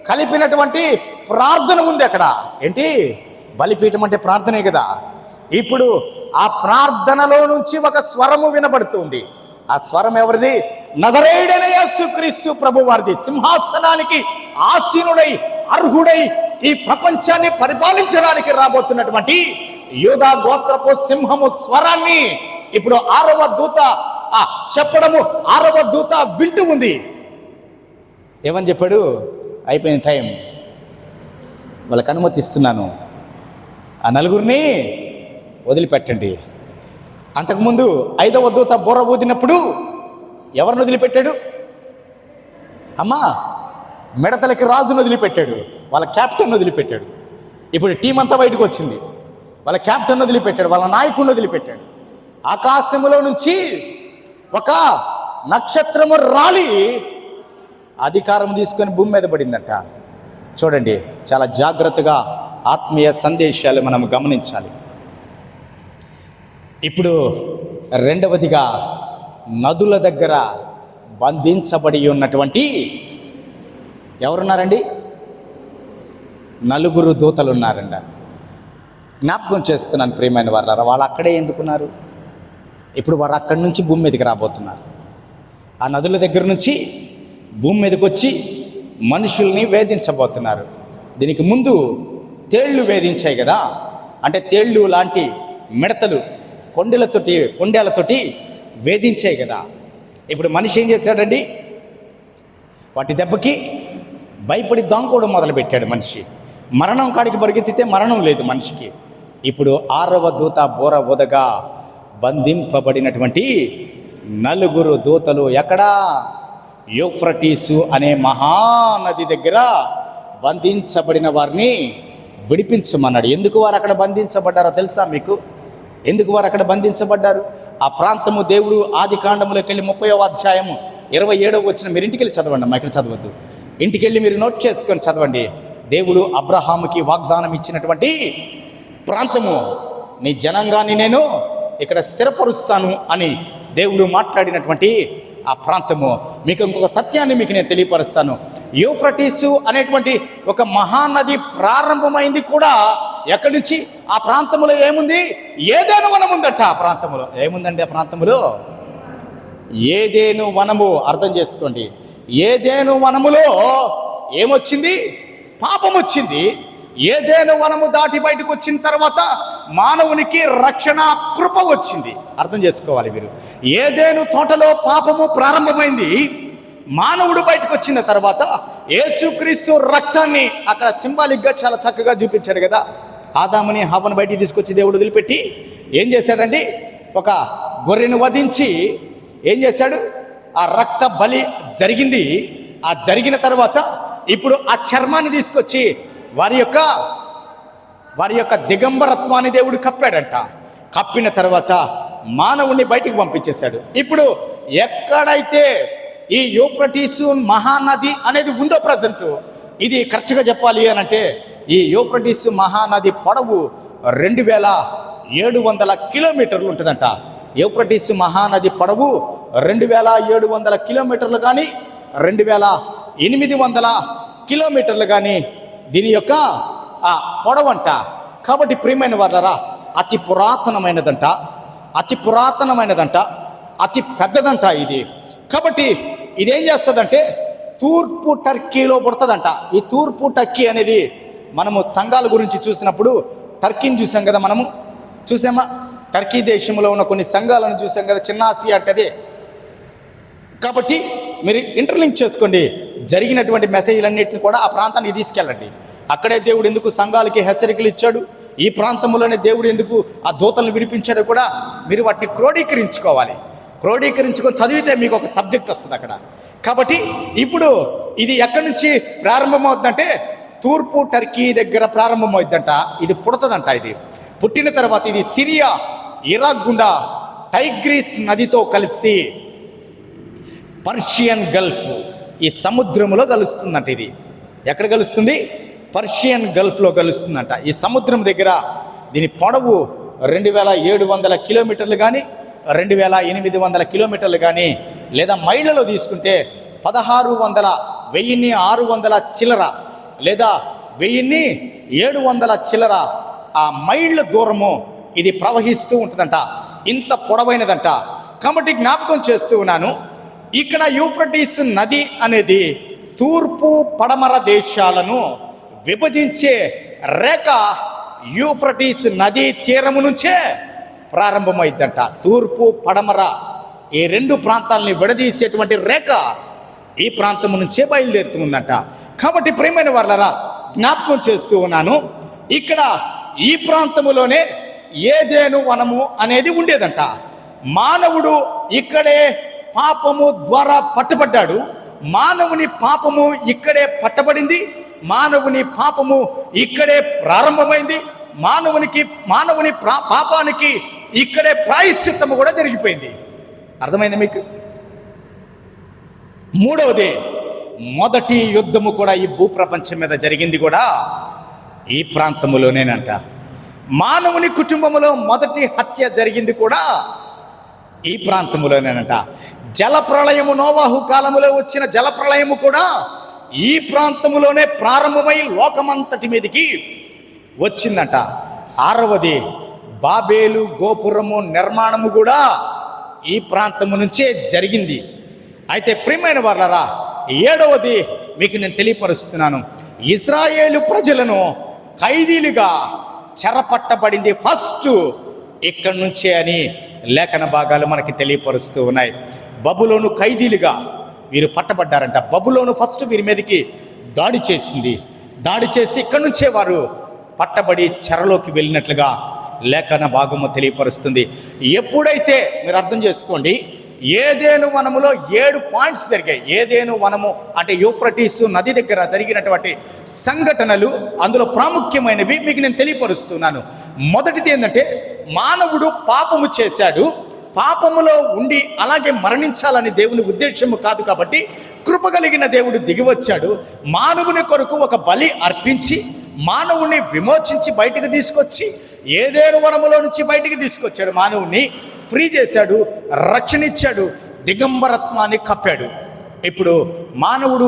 S1: కలిపినటువంటి ప్రార్థన ఉంది అక్కడ. ఏంటి? బలిపీఠం అంటే ప్రార్థనే కదా. ఇప్పుడు ఆ ప్రార్థనలో నుంచి ఒక స్వరము వినబడుతుంది. ఆ స్వరం ఎవరిది? నజరేయుడైన యేసుక్రీస్తు ప్రభు వారిది. సింహాసనానికి ఆసీనుడై అర్హుడై ఈ ప్రపంచాన్ని పరిపాలించడానికి రాబోతున్నటువంటి యూదా గోత్రపు సింహము స్వరాన్ని ఇప్పుడు 6వ దూత చెప్పడము 6వ దూత వింటూ ఉంది. ఏమని చెప్పాడు? అయిపోయిన టైం, వాళ్ళకి అనుమతిస్తున్నాను, ఆ 4 వదిలిపెట్టండి. అంతకుముందు 5వ దూత బోర ఊదినప్పుడు ఎవరిని వదిలిపెట్టాడు? అమ్మా, మిడతలకి రాజును వదిలిపెట్టాడు, వాళ్ళ క్యాప్టెన్ వదిలిపెట్టాడు. ఇప్పుడు టీం అంతా బయటకు వచ్చింది. వాళ్ళ క్యాప్టెన్ వదిలిపెట్టాడు, వాళ్ళ నాయకుడిని వదిలిపెట్టాడు. ఆకాశములో నుంచి ఒక నక్షత్రము రాలి అధికారం తీసుకొని భూమి మీద పడిందట. చూడండి, చాలా జాగ్రత్తగా ఆత్మీయ సందేశాలు మనం గమనించాలి. ఇప్పుడు రెండవదిగా నదుల దగ్గర బంధించబడి ఉన్నటువంటి ఎవరున్నారండి? 4 దూతలు ఉన్నారంట. జ్ఞాపకం చేస్తున్నాను ప్రియమైన వారు, వాళ్ళు అక్కడే ఎందుకున్నారు? ఇప్పుడు వారు అక్కడి నుంచి భూమి మీదకి రాబోతున్నారు. ఆ నదుల దగ్గర నుంచి భూమి మీదకి వచ్చి మనుషుల్ని వేధించబోతున్నారు. దీనికి ముందు తేళ్లు వేధించాయి కదా, అంటే తేళ్లు లాంటి మిడతలు కొండేలతోటి వేధించాయి కదా. ఇప్పుడు మనిషి ఏం చేశాడండి? వాటి దెబ్బకి భయపడి దాంకోవడం మొదలుపెట్టాడు మనిషి. మరణం కాడికి పరిగెత్తితే మరణం లేదు మనిషికి. ఇప్పుడు 6వ దూత బోర ఊదగా బంధింపబడినటువంటి 4 దూతలు ఎక్కడా? యూఫ్రటీసు అనే మహానది దగ్గర బంధించబడిన వారిని విడిపించమన్నాడు. ఎందుకు వారు అక్కడ బంధించబడ్డారో తెలుసా మీకు? ఎందుకు వారు అక్కడ బంధించబడ్డారు? ఆ ప్రాంతము దేవుడు ఆదికాండములోకి వెళ్ళి 30వ అధ్యాయము 27వ వచనం మీరు ఇంటికి వెళ్ళి చదవండి అమ్మా, ఇక్కడ చదవద్దు. ఇంటికి వెళ్ళి మీరు నోట్ చేసుకొని చదవండి. దేవుడు అబ్రహాముకి వాగ్దానం ఇచ్చినటువంటి ప్రాంతము, నీ జనాంగాన్ని నేను ఇక్కడ స్థిరపరుస్తాను అని దేవుడు మాట్లాడినటువంటి ఆ ప్రాంతము. మీకు ఇంకొక సత్యాన్ని మీకు నేను తెలియపరుస్తాను. యూఫ్రటీసు అనేటువంటి ఒక మహానది ప్రారంభమైంది కూడా ఎక్కడి నుంచి? ఆ ప్రాంతంలో ఏముంది? ఏదేను వనం ఉందట. ఆ ప్రాంతంలో ఏముందండి? ఆ ప్రాంతంలో ఏదేను వనము. అర్థం చేసుకోండి, ఏదేను వనములో ఏమొచ్చింది? పాపం వచ్చింది. ఏదేను వనము దాటి బయటకు వచ్చిన తర్వాత మానవునికి రక్షణ కృప వచ్చింది. అర్థం చేసుకోవాలి మీరు. ఏదేను తోటలో పాపము ప్రారంభమైంది. మానవుడు బయటకు వచ్చిన తర్వాత యేసుక్రీస్తు రక్తాన్ని అక్కడ సింబాలిక్గా చాలా చక్కగా చూపించాడు కదా. ఆదాముని హవ్వను బయటికి తీసుకొచ్చి దేవుడు వదిలిపెట్టి ఏం చేశాడండి? ఒక గొర్రెను వధించి ఏం చేశాడు? ఆ రక్త బలి జరిగింది. ఆ జరిగిన తర్వాత ఇప్పుడు ఆ చర్మాన్ని తీసుకొచ్చి వారి యొక్క దిగంబరత్వాన్ని దేవుడు కప్పాడంట. కప్పిన తర్వాత మానవుణ్ణి బయటికి పంపించేశాడు. ఇప్పుడు ఎక్కడైతే ఈ యూఫ్రటీసు మహానది అనేది ఉందో ప్రజెంట్, ఇది కరెక్ట్గా చెప్పాలి అని అంటే ఈ యూఫ్రటీసు మహానది పొడవు 2700 కిలోమీటర్లు ఉంటుందంట. యూఫ్రటీసు మహానది పొడవు 2700 కిలోమీటర్లు కానీ 2000 800 కిలోమీటర్లు కానీ దీని యొక్క పొడవంట. కాబట్టి ప్రియమైన వాళ్ళరా, అతి పురాతనమైనదంట, అతి పెద్దదంట ఇది. కాబట్టి ఇదేం చేస్తుందంటే తూర్పు టర్కీలో పుడుతుందంట. ఈ తూర్పు టర్కీ అనేది మనము సంఘాల గురించి చూసినప్పుడు టర్కీని చూసాం కదా, మనము చూసామా? టర్కీ దేశంలో ఉన్న కొన్ని సంఘాలను చూసాం కదా, చిన్న ఆసియా అంటే. కాబట్టి మీరు ఇంటర్లింక్ చేసుకోండి, జరిగినటువంటి మెసేజ్లన్నింటిని కూడా ఆ ప్రాంతానికి తీసుకెళ్ళండి. అక్కడే దేవుడు ఎందుకు సంఘాలకి హెచ్చరికలు ఇచ్చాడు, ఈ ప్రాంతంలోనే దేవుడు ఎందుకు ఆ దూతలను విడిపించాడో కూడా మీరు వాటిని క్రోడీకరించుకొని చదివితే మీకు ఒక సబ్జెక్ట్ వస్తుంది అక్కడ. కాబట్టి ఇప్పుడు ఇది ఎక్కడి నుంచి ప్రారంభమవుతుందంటే తూర్పు టర్కీ దగ్గర ప్రారంభమవుతుందంట. ఇది పుడుతుందంట. ఇది పుట్టిన తర్వాత ఇది సిరియా, ఇరాక్ గుండా టైగ్రీస్ నదితో కలిసి పర్షియన్ గల్ఫ్, ఈ సముద్రంలో కలుస్తుందంట. ఇది ఎక్కడ కలుస్తుంది? పర్షియన్ గల్ఫ్లో కలుస్తుందంట. ఈ సముద్రం దగ్గర దీని పొడవు 2700 కిలోమీటర్లు కానీ 2800 కిలోమీటర్లు కానీ, లేదా మైళ్ళలో తీసుకుంటే 1600 చిల్లర లేదా 1700 చిల్లర ఆ మైళ్ళ దూరము ఇది ప్రవహిస్తూ ఉంటుందంట. ఇంత పొడవైనదంట. కాబట్టి జ్ఞాపకం చేస్తూ ఉన్నాను, ఇక్కడ యూఫ్రటీస్ నది అనేది తూర్పు పడమర దేశాలను విభజించే రేఖ యూఫ్రటీస్ నదీ తీరము నుంచే ప్రారంభమైందంట. తూర్పు పడమర ఈ రెండు ప్రాంతాలని విడదీసేటువంటి రేఖ ఈ ప్రాంతం నుంచే బయలుదేరుతుందంట. కాబట్టి ప్రియమైన వాళ్ళరా, జ్ఞాపకం చేస్తూ ఉన్నాను, ఇక్కడ ఈ ప్రాంతములోనే ఏదెను వనము అనేది ఉండేదంట. మానవుడు ఇక్కడే పాపము ద్వారా పట్టబడ్డాడు. మానవుని పాపము ఇక్కడే పట్టబడింది. మానవుని పాపము ఇక్కడే ప్రారంభమైంది. మానవుని పాపానికి ఇక్కడే ప్రాయశ్చిత్తము కూడా జరిగిపోయింది. అర్థమైంది మీకు? మూడవది, మొదటి యుద్ధము కూడా ఈ భూప్రపంచం మీద జరిగింది కూడా ఈ ప్రాంతములోనేనంట. మానవుని కుటుంబములో మొదటి హత్య జరిగింది కూడా ఈ ప్రాంతములోనేనంట. జలప్రళయము, నోవాహు కాలములో వచ్చిన జలప్రళయము కూడా ఈ ప్రాంతములోనే ప్రారంభమై లోకమంతటి మీదకి వచ్చిందంట. ఆరవది, బాబేలు గోపురము నిర్మాణము కూడా ఈ ప్రాంతము నుంచే జరిగింది. అయితే ప్రియమైన వాళ్ళరా, ఏడవది మీకు నేను తెలియపరుస్తున్నాను, ఇశ్రాయేలు ప్రజలను ఖైదీలుగా చెరపట్టబడింది ఫస్ట్ ఇక్కడి నుంచే అని లేఖన భాగాలు మనకి తెలియపరుస్తూ ఉన్నాయి. బబులోను ఖైదీలుగా వీరు పట్టబడ్డారంట. బబులోను ఫస్ట్ వీరి మీదకి దాడి చేసి ఇక్కడి నుంచే వారు పట్టబడి చెరలోకి వెళ్ళినట్లుగా లేఖన భాగము తెలియపరుస్తుంది. ఎప్పుడైతే మీరు అర్థం చేసుకోండి, ఏదెను వనములో 7 పాయింట్స్ జరిగాయి. ఏదెను వనము అంటే యూఫ్రటీసు నది దగ్గర జరిగినటువంటి సంఘటనలు, అందులో ప్రాముఖ్యమైనవి మీకు నేను తెలియపరుస్తున్నాను. మొదటిది ఏంటంటే, మానవుడు పాపము చేశాడు. పాపములో ఉండి అలాగే మరణించాలని దేవుని ఉద్దేశము కాదు. కాబట్టి కృప కలిగిన దేవుడు దిగివచ్చాడు. మానవుని కొరకు ఒక బలి అర్పించి మానవుని విమోచించి బయటికి తీసుకొచ్చి ఏదేను వనములో నుంచి బయటికి తీసుకొచ్చాడు. మానవుని ఫ్రీ చేశాడు, రక్షణ ఇచ్చాడు, దిగంబరత్వాన్ని కప్పాడు. ఇప్పుడు మానవుడు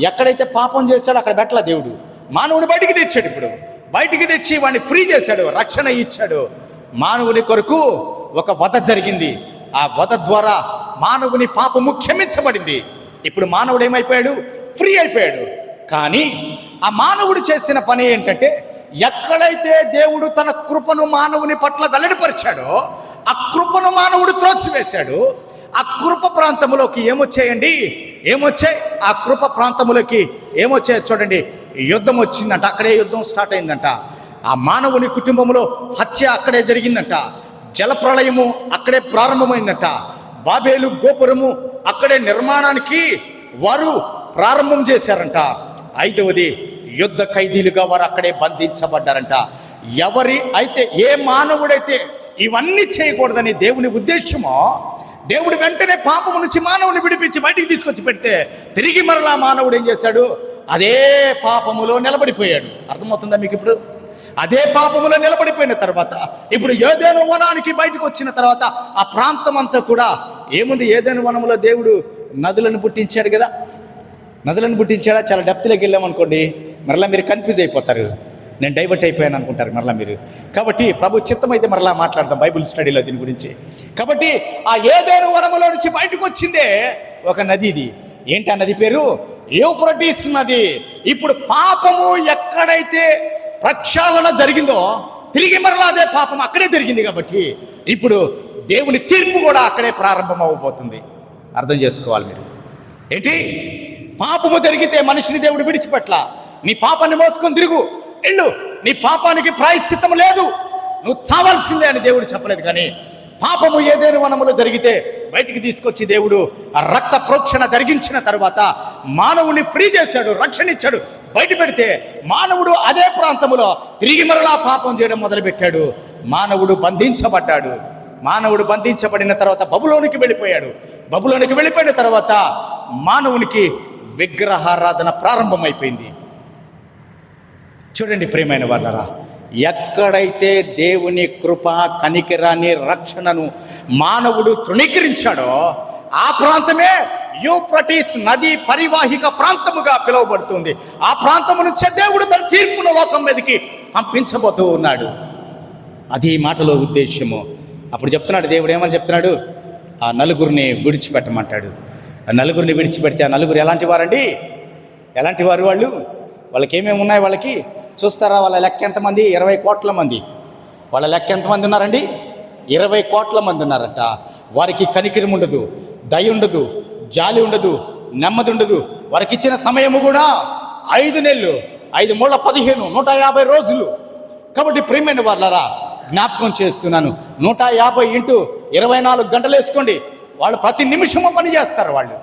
S1: ఎక్కడైతే పాపం చేశాడో అక్కడ పెట్టల దేవుడు మానవుని బయటికి తెచ్చాడు. ఇప్పుడు బయటికి తెచ్చి వాడిని ఫ్రీ చేశాడు, రక్షణ ఇచ్చాడు. మానవుని కొరకు ఒక వధ జరిగింది. ఆ వధ ద్వారా మానవుని పాపము క్షమించబడింది. ఇప్పుడు మానవుడు ఏమైపోయాడు? ఫ్రీ అయిపోయాడు. కానీ ఆ మానవుడు చేసిన పని ఏంటంటే, ఎక్కడైతే దేవుడు తన కృపను మానవుని పట్ల వెల్లడిపరిచాడో ఆ కృపను మానవుడు త్రోసివేశాడు. ఆ కృప ప్రాంతములోకి ఏమొచ్చాయి? ఆ కృప ప్రాంతములోకి ఏమొచ్చాయో చూడండి. యుద్ధం వచ్చిందంట. అక్కడే యుద్ధం స్టార్ట్ అయిందంట. ఆ మానవుని కుటుంబంలో హత్య అక్కడే జరిగిందంట. జలప్రళయము అక్కడే ప్రారంభమైందంట. బాబేలు గోపురము అక్కడే నిర్మాణానికి వారు ప్రారంభం చేశారంట. ఐదవది, యుద్ధ ఖైదీలుగా వారు అక్కడే బంధించబడ్డారంట. ఏ మానవుడైతే ఇవన్నీ చేయకూడదని దేవుని ఉద్దేశమో, దేవుడు వెంటనే పాపము నుంచి మానవుని విడిపించి బయటికి తీసుకొచ్చి పెడితే తిరిగి మరలా మానవుడు ఏం చేశాడు? అదే పాపములో నిలబడిపోయాడు. అర్థమవుతుందా మీకు? ఇప్పుడు అదే పాపములో నిలబడిపోయిన తర్వాత ఇప్పుడు ఏదెను వనానికి బయటకు వచ్చిన తర్వాత ఆ ప్రాంతం అంతా కూడా ఏముంది? ఏదెను వనములో దేవుడు నదులను పుట్టించాడు కదా. నదులను పుట్టించాడా? చాలా డెప్త్లోకి వెళ్ళామనుకోండి, మరలా మీరు కన్ఫ్యూజ్ అయిపోతారు. నేను డైవర్ట్ అయిపోయాను అనుకుంటారు మరలా మీరు. కాబట్టి ప్రభు చిత్తం అయితే మరలా మాట్లాడదాం బైబిల్ స్టడీలో దీని గురించి. కాబట్టి ఆ ఏదైనా వనములో నుంచి బయటకు వచ్చిందే ఒక నది. ఇది ఏంటి ఆ నది పేరు? యూఫ్రటీస్ నది. ఇప్పుడు పాపము ఎక్కడైతే ప్రక్షాళన జరిగిందో తిరిగి మరలా అదే పాపం అక్కడే జరిగింది. కాబట్టి ఇప్పుడు దేవుని తీర్పు కూడా అక్కడే ప్రారంభం అవ్వబోతుంది. అర్థం చేసుకోవాలి మీరు. ఏంటి? పాపము జరిగితే మనిషిని దేవుడు విడిచిపెట్ల. నీ పాపాన్ని మోసుకొని తిరుగు, వెళ్ళు, నీ పాపానికి ప్రాయశ్చిత్తం లేదు, నువ్వు చావాల్సిందే అని దేవుడు చెప్పలేదు. కానీ పాపము ఏదైనా వనములో జరిగితే బయటికి తీసుకొచ్చి దేవుడు ఆ రక్త ప్రోక్షణ జరిగించిన తర్వాత మానవుని ఫ్రీ చేశాడు, రక్షణ ఇచ్చాడు. బయట పెడితే మానవుడు అదే ప్రాంతంలో తిరిగి మరలా పాపం చేయడం మొదలుపెట్టాడు. మానవుడు బంధించబడ్డాడు. మానవుడు బంధించబడిన తర్వాత బబులోనికి వెళ్ళిపోయాడు. బబులోనికి వెళ్ళిపోయిన తర్వాత మానవునికి విగ్రహారాధన ప్రారంభమైపోయింది. చూడండి ప్రియమైన వాళ్ళరా, ఎక్కడైతే దేవుని కృప, కనికరాన్ని, రక్షణను మానవుడు తృణీకరించాడో ఆ ప్రాంతమే యూఫ్రటీస్ నది పరివాహిక ప్రాంతముగా పిలువబడుతుంది. ఆ ప్రాంతము నుంచే దేవుడు తన తీర్పును లోకం మీదకి పంపించబోతూ ఉన్నాడు. అది ఈ మాటలో ఉద్దేశము. అప్పుడు చెప్తున్నాడు దేవుడు, ఏమని చెప్తున్నాడు? ఆ నలుగురిని విడిచిపెట్టమంటాడు. ఆ నలుగురిని విడిచిపెడితే ఆ నలుగురు ఎలాంటి వారండి? ఎలాంటి వారు వాళ్ళు? వాళ్ళకి ఏమేమి ఉన్నాయి? వాళ్ళకి చూస్తారా? వాళ్ళ లెక్క ఎంతమంది? 20 కోట్ల మంది. వాళ్ళ లెక్క ఎంతమంది ఉన్నారండి? 20 కోట్ల మంది ఉన్నారట. వారికి కనికరం ఉండదు, దయ ఉండదు, జాలి ఉండదు, నెమ్మది ఉండదు. వారికి ఇచ్చిన సమయము కూడా 5 నెలలు, 5 మూల 15, 150 రోజులు. కాబట్టి ప్రియమైన వాళ్ళరా, జ్ఞాపకం చేస్తున్నాను, 150 ఇంటూ 24 గంటలు వేసుకోండి. వాళ్ళు ప్రతి నిమిషము పని చేస్తారు, వాళ్ళు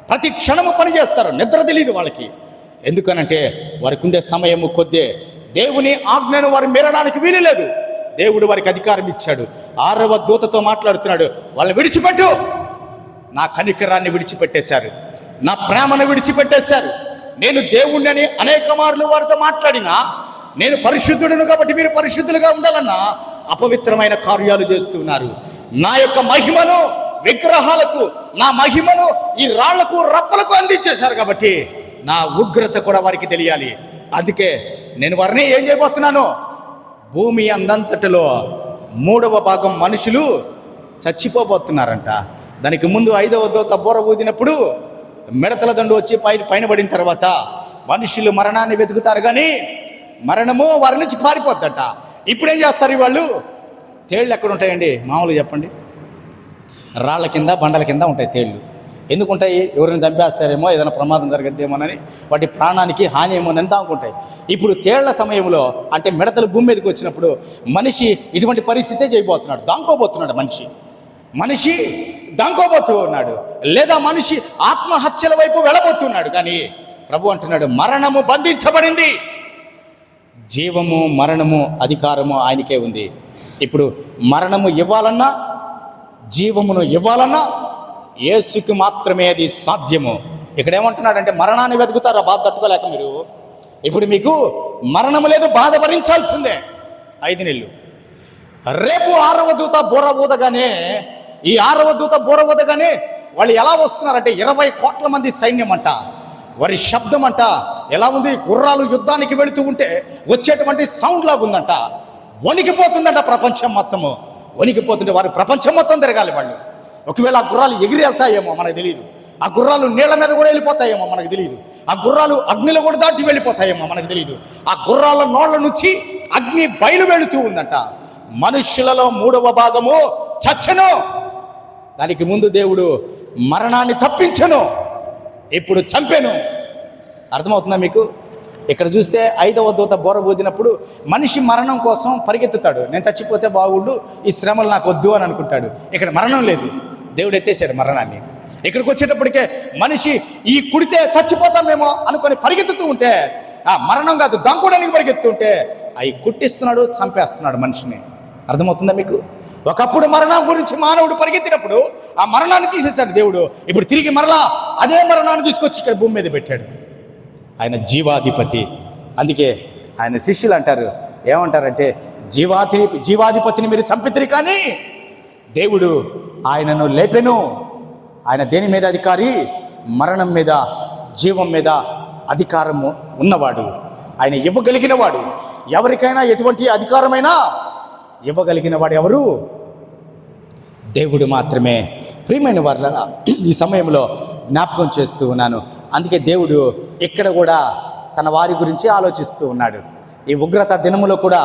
S1: ప్రతి క్షణము పని చేస్తారు. నిద్ర తెలియదు వాళ్ళకి. ఎందుకనంటే వారికి ఉండే సమయము కొద్దే. దేవుని ఆజ్ఞను వారు మీరడానికి వీలులేదు. దేవుడు వారికి అధికారం ఇచ్చాడు. 6వ దూతతో మాట్లాడుతున్నాడు, వాళ్ళని విడిచిపెట్టు. నా కనికరాన్ని విడిచిపెట్టేశారు, నా ప్రేమను విడిచిపెట్టేశారు. నేను దేవుణ్ణి అనేక మార్లు వారితో మాట్లాడినా, నేను పరిశుద్ధుడును కాబట్టి మీరు పరిశుద్ధులుగా ఉండాలన్నా అపవిత్రమైన కార్యాలు చేస్తున్నారు. నా యొక్క మహిమను విగ్రహాలకు, నా మహిమను ఈ రాళ్లకు, రప్పలకు అందించేశారు. కాబట్టి నా ఉగ్రత కూడా వారికి తెలియాలి. అందుకే నేను వారిని ఏం చేయబోతున్నాను? భూమి అందంతటిలో 3వ భాగం మనుషులు చచ్చిపోబోతున్నారంట. దానికి ముందు 5వ దూత బోర ఊదినప్పుడు మిడతల దండు వచ్చి పైన పడిన తర్వాత మనుషులు మరణాన్ని వెతుకుతారు, కానీ మరణము వారి నుంచి పారిపోద్దంట. ఇప్పుడు ఏం చేస్తారు వాళ్ళు? తేళ్ళు ఎక్కడ ఉంటాయండి? మామూలుగా చెప్పండి, రాళ్ళ కింద, బండల కింద ఉంటాయి తేళ్ళు. ఎందుకుంటాయి? ఎవరైనా చంపేస్తారేమో, ఏదైనా ప్రమాదం జరగద్దేమోనని, వాటి ప్రాణానికి హాని ఏమోనని దాముకుంటాయి. ఇప్పుడు తేళ్ల సమయంలో, అంటే మిడతలు భూమి మీదకి వచ్చినప్పుడు మనిషి ఇటువంటి పరిస్థితే చేయబోతున్నాడు. దాంకోబోతున్నాడు మనిషి దాంకోబోతూ ఉన్నాడు. లేదా మనిషి ఆత్మహత్యల వైపు వెళ్ళబోతున్నాడు. కానీ ప్రభు అంటున్నాడు, మరణము బంధించబడింది, జీవము మరణము అధికారము ఆయనకే ఉంది. ఇప్పుడు మరణము ఇవ్వాలన్నా, జీవమును ఇవ్వాలన్నా యేసుకి మాత్రమే అది సాధ్యము. ఇక్కడ ఏమంటున్నాడంటే, మరణాన్ని వెతుకుతారా బాధ తట్టుకోలేక మీరు? ఇప్పుడు మీకు మరణము లేదు, బాధ భరించాల్సిందే 5 నెలలు. రేపు 6వ దూత బోర ఊదగానే, ఈ 6వ దూత బోర ఊదగానే వాళ్ళు ఎలా వస్తున్నారంటే 20 కోట్ల మంది సైన్యం అంట. వారి శబ్దం అంట ఎలా ఉంది? గుర్రాలు యుద్ధానికి వెళుతూ ఉంటే వచ్చేటువంటి సౌండ్ లాగా ఉందంట. వణికిపోతుందంట ప్రపంచం మొత్తము. వణికిపోతుంటే వారు ప్రపంచం మొత్తం తిరగాలి వాళ్ళు. ఒకవేళ ఆ గుర్రాలు ఎగిరి వెళ్తాయేమో మనకు తెలియదు. ఆ గుర్రాలు నీళ్ల మీద కూడా వెళ్ళిపోతాయేమో మనకు తెలియదు. ఆ గుర్రాలు అగ్నిలో కూడా దాటి వెళ్ళిపోతాయేమో మనకు తెలియదు. ఆ గుర్రాల నోళ్ల నుంచి అగ్ని బయలు వెళుతూ ఉందంట. మనుష్యులలో 3వ భాగము చచ్చెను. దానికి ముందు దేవుడు మరణాన్ని తప్పించెను, ఇప్పుడు చంపెను. అర్థమవుతుందా మీకు? ఇక్కడ చూస్తే 5వ దూత బోర ఊదినప్పుడు మనిషి మరణం కోసం పరిగెత్తుతాడు. నేను చచ్చిపోతే బాగుండు, ఈ శ్రమలు నాకు వద్దు అని అనుకుంటాడు. ఇక్కడ మరణం లేదు, దేవుడు ఎత్తేసాడు మరణాన్ని. ఇక్కడికి వచ్చేటప్పటికే మనిషి ఈ కుడితే చచ్చిపోతామేమో అనుకొని పరిగెత్తుతూ ఉంటే, ఆ మరణం కాదు దాంకోడానికి పరిగెత్తుంటే అవి కుట్టిస్తున్నాడు, చంపేస్తున్నాడు మనిషిని. అర్థమవుతుందా మీకు? ఒకప్పుడు మరణం గురించి మానవుడు పరిగెత్తినప్పుడు ఆ మరణాన్ని తీసేశాడు దేవుడు. ఇప్పుడు తిరిగి మరలా అదే మరణాన్ని తీసుకొచ్చి ఇక్కడ భూమి మీద పెట్టాడు. ఆయన అందుకే ఆయన శిష్యులు అంటారు, ఏమంటారంటే, జీవాధిపతిని మీరు చంపితిరి, కానీ దేవుడు ఆయనను లేపెను. ఆయన దేని మీద అధికారి? మరణం మీద, జీవం మీద అధికారము ఉన్నవాడు, ఆయన ఇవ్వగలిగిన వాడు. ఎవరికైనా ఎటువంటి అధికారమైనా ఇవ్వగలిగిన వాడు ఎవరు? దేవుడు మాత్రమే. ప్రియమైన వారులారా, ఈ సమయంలో జ్ఞాపకం చేస్తూ ఉన్నాను. అందుకే దేవుడు ఇక్కడ కూడా తన వారి గురించి ఆలోచిస్తూ ఉన్నాడు. ఈ ఉగ్రత దినములో కూడా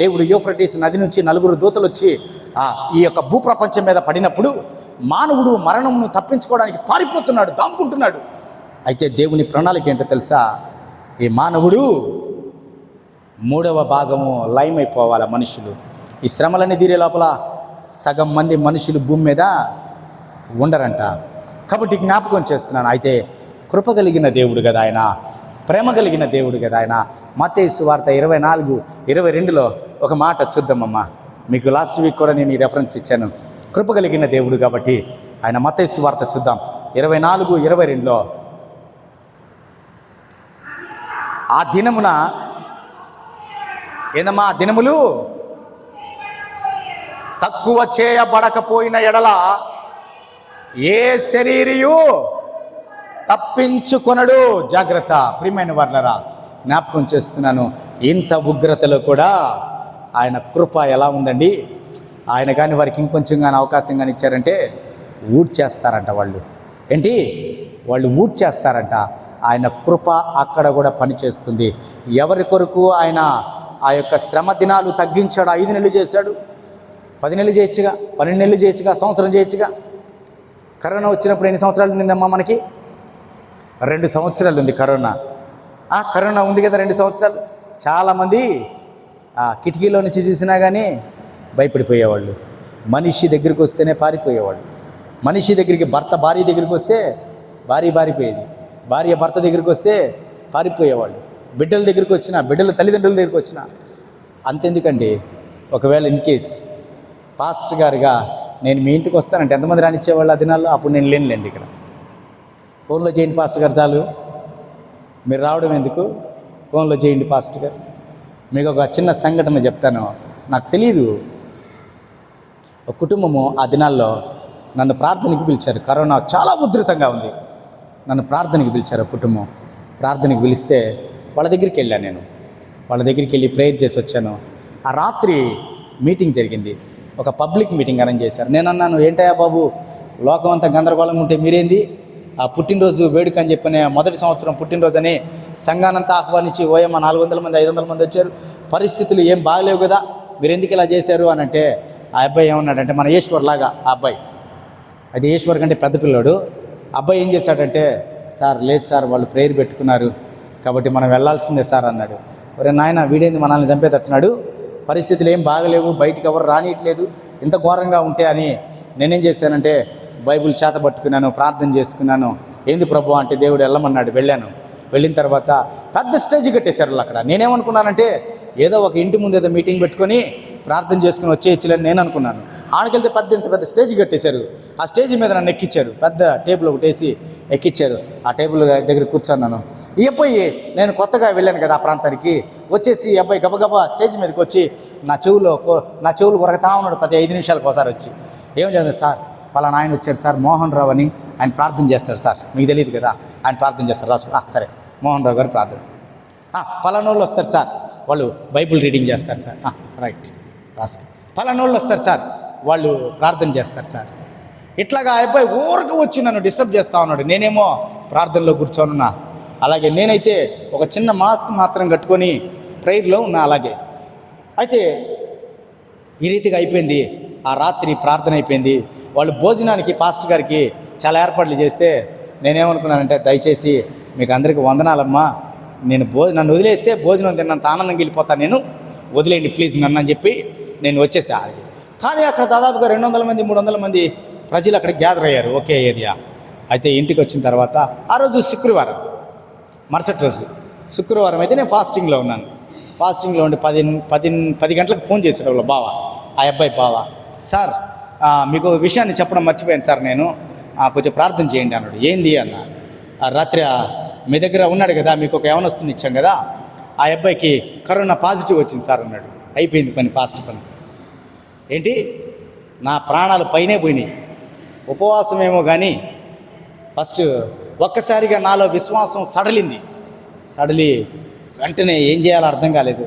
S1: దేవుడు యూఫ్రటీస్ నది నుంచి 4 దూతలు వచ్చి ఈ యొక్క భూప్రపంచం మీద పడినప్పుడు మానవుడు మరణమును తప్పించుకోవడానికి పారిపోతున్నాడు, దాముకుంటున్నాడు. అయితే దేవుని ప్రణాళిక ఏంటో తెలుసా? ఈ మానవుడు 3వ భాగము లయమైపోవాల. మనుషులు ఈ శ్రమలన్నీ తీరే లోపల సగం మంది మనుషులు భూమి మీద ఉండరంట. కాబట్టి జ్ఞాపకం చేస్తున్నాను. అయితే కృప కలిగిన దేవుడు కదా ఆయన, ప్రేమ కలిగిన దేవుడు కదా ఆయన. మత్తయి సువార్త 24:22లో ఒక మాట చూద్దామమ్మా. మీకు లాస్ట్ వీక్ కూడా నేను ఈ రెఫరెన్స్ ఇచ్చాను. కృప కలిగిన దేవుడు కాబట్టి ఆయన మత్తయి సువార్త చూద్దాం. 24:22లో ఆ దినమున ఏనమ్మా, దినములు తక్కువ చేయబడకపోయిన ఎడల ఏ శరీరియు తప్పించుకొనడు. జాగ్రత్త. ప్రియమైన వారులారా, జ్ఞాపకం చేస్తున్నాను. ఇంత ఉగ్రతలో కూడా ఆయన కృప ఎలా ఉందండి. ఆయన కానీ వారికి ఇంకొంచెం కానీ అవకాశం కానీ ఇచ్చారంటే ఊడ్చేస్తారంట వాళ్ళు. ఏంటి? వాళ్ళు ఊడ్చేస్తారంట. ఆయన కృప అక్కడ కూడా పనిచేస్తుంది. ఎవరి కొరకు ఆయన ఆ యొక్క శ్రమ దినాలు తగ్గించాడు. 5 నెలలు చేశాడు, 10 నెలలు చేయొచ్చుగా, 12 నెలలు చేయొచ్చుగా, సంవత్సరం చేయొచ్చుగా. కరోనా వచ్చినప్పుడు ఎన్ని సంవత్సరాలు ఉండిందమ్మా మనకి? 2 సంవత్సరాలు ఉంది కరోనా. కరోనా ఉంది కదా 2 సంవత్సరాలు. చాలామంది కిటికీలో నుంచి చూసినా కానీ భయపడిపోయేవాళ్ళు. మనిషి దగ్గరికి వస్తేనే పారిపోయేవాళ్ళు. మనిషి దగ్గరికి భార్య దగ్గరికి వస్తే భార్య పారిపోయేది, భార్య భర్త దగ్గరికి వస్తే పారిపోయేవాళ్ళు. బిడ్డల దగ్గరికి వచ్చినా, బిడ్డల తల్లిదండ్రుల దగ్గరికి వచ్చినా. అంతెందుకండి, ఒకవేళ ఇన్ కేస్ పాస్టర్ గారుగా నేను మీ ఇంటికి వస్తానంటే ఎంతమంది రానిచ్చేవాళ్ళు ఆ దినాల్లో? అప్పుడు నేను లేనులేండి. ఇక్కడ ఫోన్లో చేయండి పాస్టర్ గారు, చాలు. మీరు రావడం ఎందుకు? ఫోన్లో చేయండి పాస్టర్ గారు. మీకు ఒక చిన్న సంఘటన చెప్తాను. నాకు తెలీదు, ఒక కుటుంబము ఆ దినాల్లో నన్ను ప్రార్థనకి పిలిచారు. కరోనా చాలా ఉధృతంగా ఉంది. నన్ను ప్రార్థనకి పిలిచారు. ఒక కుటుంబం ప్రార్థనకి పిలిస్తే వాళ్ళ దగ్గరికి వెళ్ళాను. నేను వాళ్ళ దగ్గరికి వెళ్ళి ప్రేయర్ చేసి వచ్చాను. ఆ రాత్రి మీటింగ్ జరిగింది, ఒక పబ్లిక్ మీటింగ్ అరేంజ్ చేశారు. నేను అన్నాను, ఏంటయ్యా బాబు, లోకం అంతా గందరగోళంగా ఉంటే మీరేంది ఆ పుట్టినరోజు వేడుక అని చెప్పిన మొదటి సంవత్సరం పుట్టినరోజు అని సంఘానంతా ఆహ్వానించి ఓయమ్మ 400 మంది 500 మంది వచ్చారు. పరిస్థితులు ఏం బాగలేవు కదా, మీరు ఎందుకు ఇలా చేశారు అని అంటే ఆ అబ్బాయి ఏమన్నాడంటే, మన ఈశ్వర్ లాగా ఆ అబ్బాయి, అది ఈశ్వర్ కంటే పెద్ద పిల్లోడు. అబ్బాయి ఏం చేశాడంటే, సార్ లేదు సార్, వాళ్ళు ప్రేయర్ పెట్టుకున్నారు కాబట్టి మనం వెళ్ళాల్సిందే సార్ అన్నాడు. ఒరే నాయన, వీడేంది మనల్ని చంపేటట్టున్నాడు, పరిస్థితులు ఏం బాగలేవు, బయటికి ఎవరు రానియట్లేదు, ఇంత ఘోరంగా ఉంటే అని నేనేం చేశానంటే బైబిల్ చేత పట్టుకున్నాను, ప్రార్థన చేసుకున్నాను. ఏంది ప్రభు అంటే దేవుడు వెళ్ళమన్నాడు. వెళ్ళాను. వెళ్ళిన తర్వాత పెద్ద స్టేజ్ కట్టేశారు అక్కడ. నేనేమనుకున్నానంటే ఏదో ఒక ఇంటి ముందు ఏదో మీటింగ్ పెట్టుకొని ప్రార్థన చేసుకుని వచ్చేయచ్చులని నేను అనుకున్నాను. ఆడికెళ్తే ఇంత పెద్ద స్టేజ్ కట్టేశారు. ఆ స్టేజ్ మీద నన్ను ఎక్కించారు. పెద్ద టేబుల్ ఒకటి వేసి ఎక్కించారు. ఆ టేబుల్ దగ్గర కూర్చున్నాను. ఈ అబ్బాయి, నేను కొత్తగా వెళ్ళాను కదా ఆ ప్రాంతానికి, వచ్చేసి ఈ అబ్బాయి గబగబా స్టేజ్ మీదకి వచ్చి నా చెవులు కొరకతా ఉన్నాడు ప్రతి 5 నిమిషాలకు ఒకసారి వచ్చి. ఏం చేద్దాం సార్, పలానా ఆయన వచ్చాడు సార్, మోహన్ రావు అని, ఆయన ప్రార్థన చేస్తాడు సార్, మీకు తెలియదు కదా, ఆయన ప్రార్థన చేస్తారు రాసు. సరే, మోహన్ రావు గారు ప్రార్థన. పలానా వాళ్ళు వస్తారు సార్, వాళ్ళు బైబిల్ రీడింగ్ చేస్తారు సార్. రైట్, రాసు. పలానా వాళ్ళు వస్తారు సార్, వాళ్ళు ప్రార్థన చేస్తారు సార్. ఇట్లాగా ఆ అబ్బాయి ఊరికి వచ్చి నన్ను డిస్టర్బ్ చేస్తూ ఉన్నాడు. నేనేమో ప్రార్థనలో కూర్చోనున్నా. అలాగే నేనైతే ఒక చిన్న మాస్క్ మాత్రం కట్టుకొని ప్రేయర్లో ఉన్నా. అలాగే అయితే ఈ రీతిగా అయిపోయింది. ఆ రాత్రి ప్రార్థన అయిపోయింది. వాళ్ళు భోజనానికి పాస్టర్ గారికి చాలా ఏర్పాట్లు చేస్తే నేనేమనుకున్నానంటే, దయచేసి మీకు అందరికీ వందనాలమ్మా, నన్ను వదిలేస్తే భోజనం తిన్నంత ఆనందంగా వెళ్ళిపోతాను, నేను వదిలేయండి ప్లీజ్ నన్ను అని చెప్పి నేను వచ్చేసా. కానీ అక్కడ దాదాపుగా 200 మంది 300 మంది ప్రజలు అక్కడ గ్యాదర్ అయ్యారు, ఒకే ఏరియా. అయితే ఇంటికి వచ్చిన తర్వాత ఆ రోజు శుక్రవారం, మరుసటి రోజు శుక్రవారం అయితే నేను ఫాస్టింగ్లో ఉన్నాను. ఫాస్టింగ్లో ఉండి 10 గంటలకు ఫోన్ చేశాడు వాళ్ళ బావ, ఆ అబ్బాయి బావ. సార్, మీకు విషయాన్ని చెప్పడం మర్చిపోయాను సార్, నేను కొంచెం ప్రార్థన చేయండి అన్నాడు. ఏంది అన్న, రాత్రి మీ దగ్గర ఉన్నాడు కదా, మీకు ఒక యవనస్తుని ఇచ్చాం కదా, ఆ అబ్బాయికి కరోనా పాజిటివ్ వచ్చింది సార్ అన్నాడు. అయిపోయింది పని, పాస్ట్ పని. ఏంటి, నా ప్రాణాలు పైనే పోయినాయి. ఉపవాసమేమో కానీ ఫస్ట్ ఒక్కసారిగా నాలో విశ్వాసం సడలి వెంటనే ఏం చేయాలో అర్థం కాలేదు.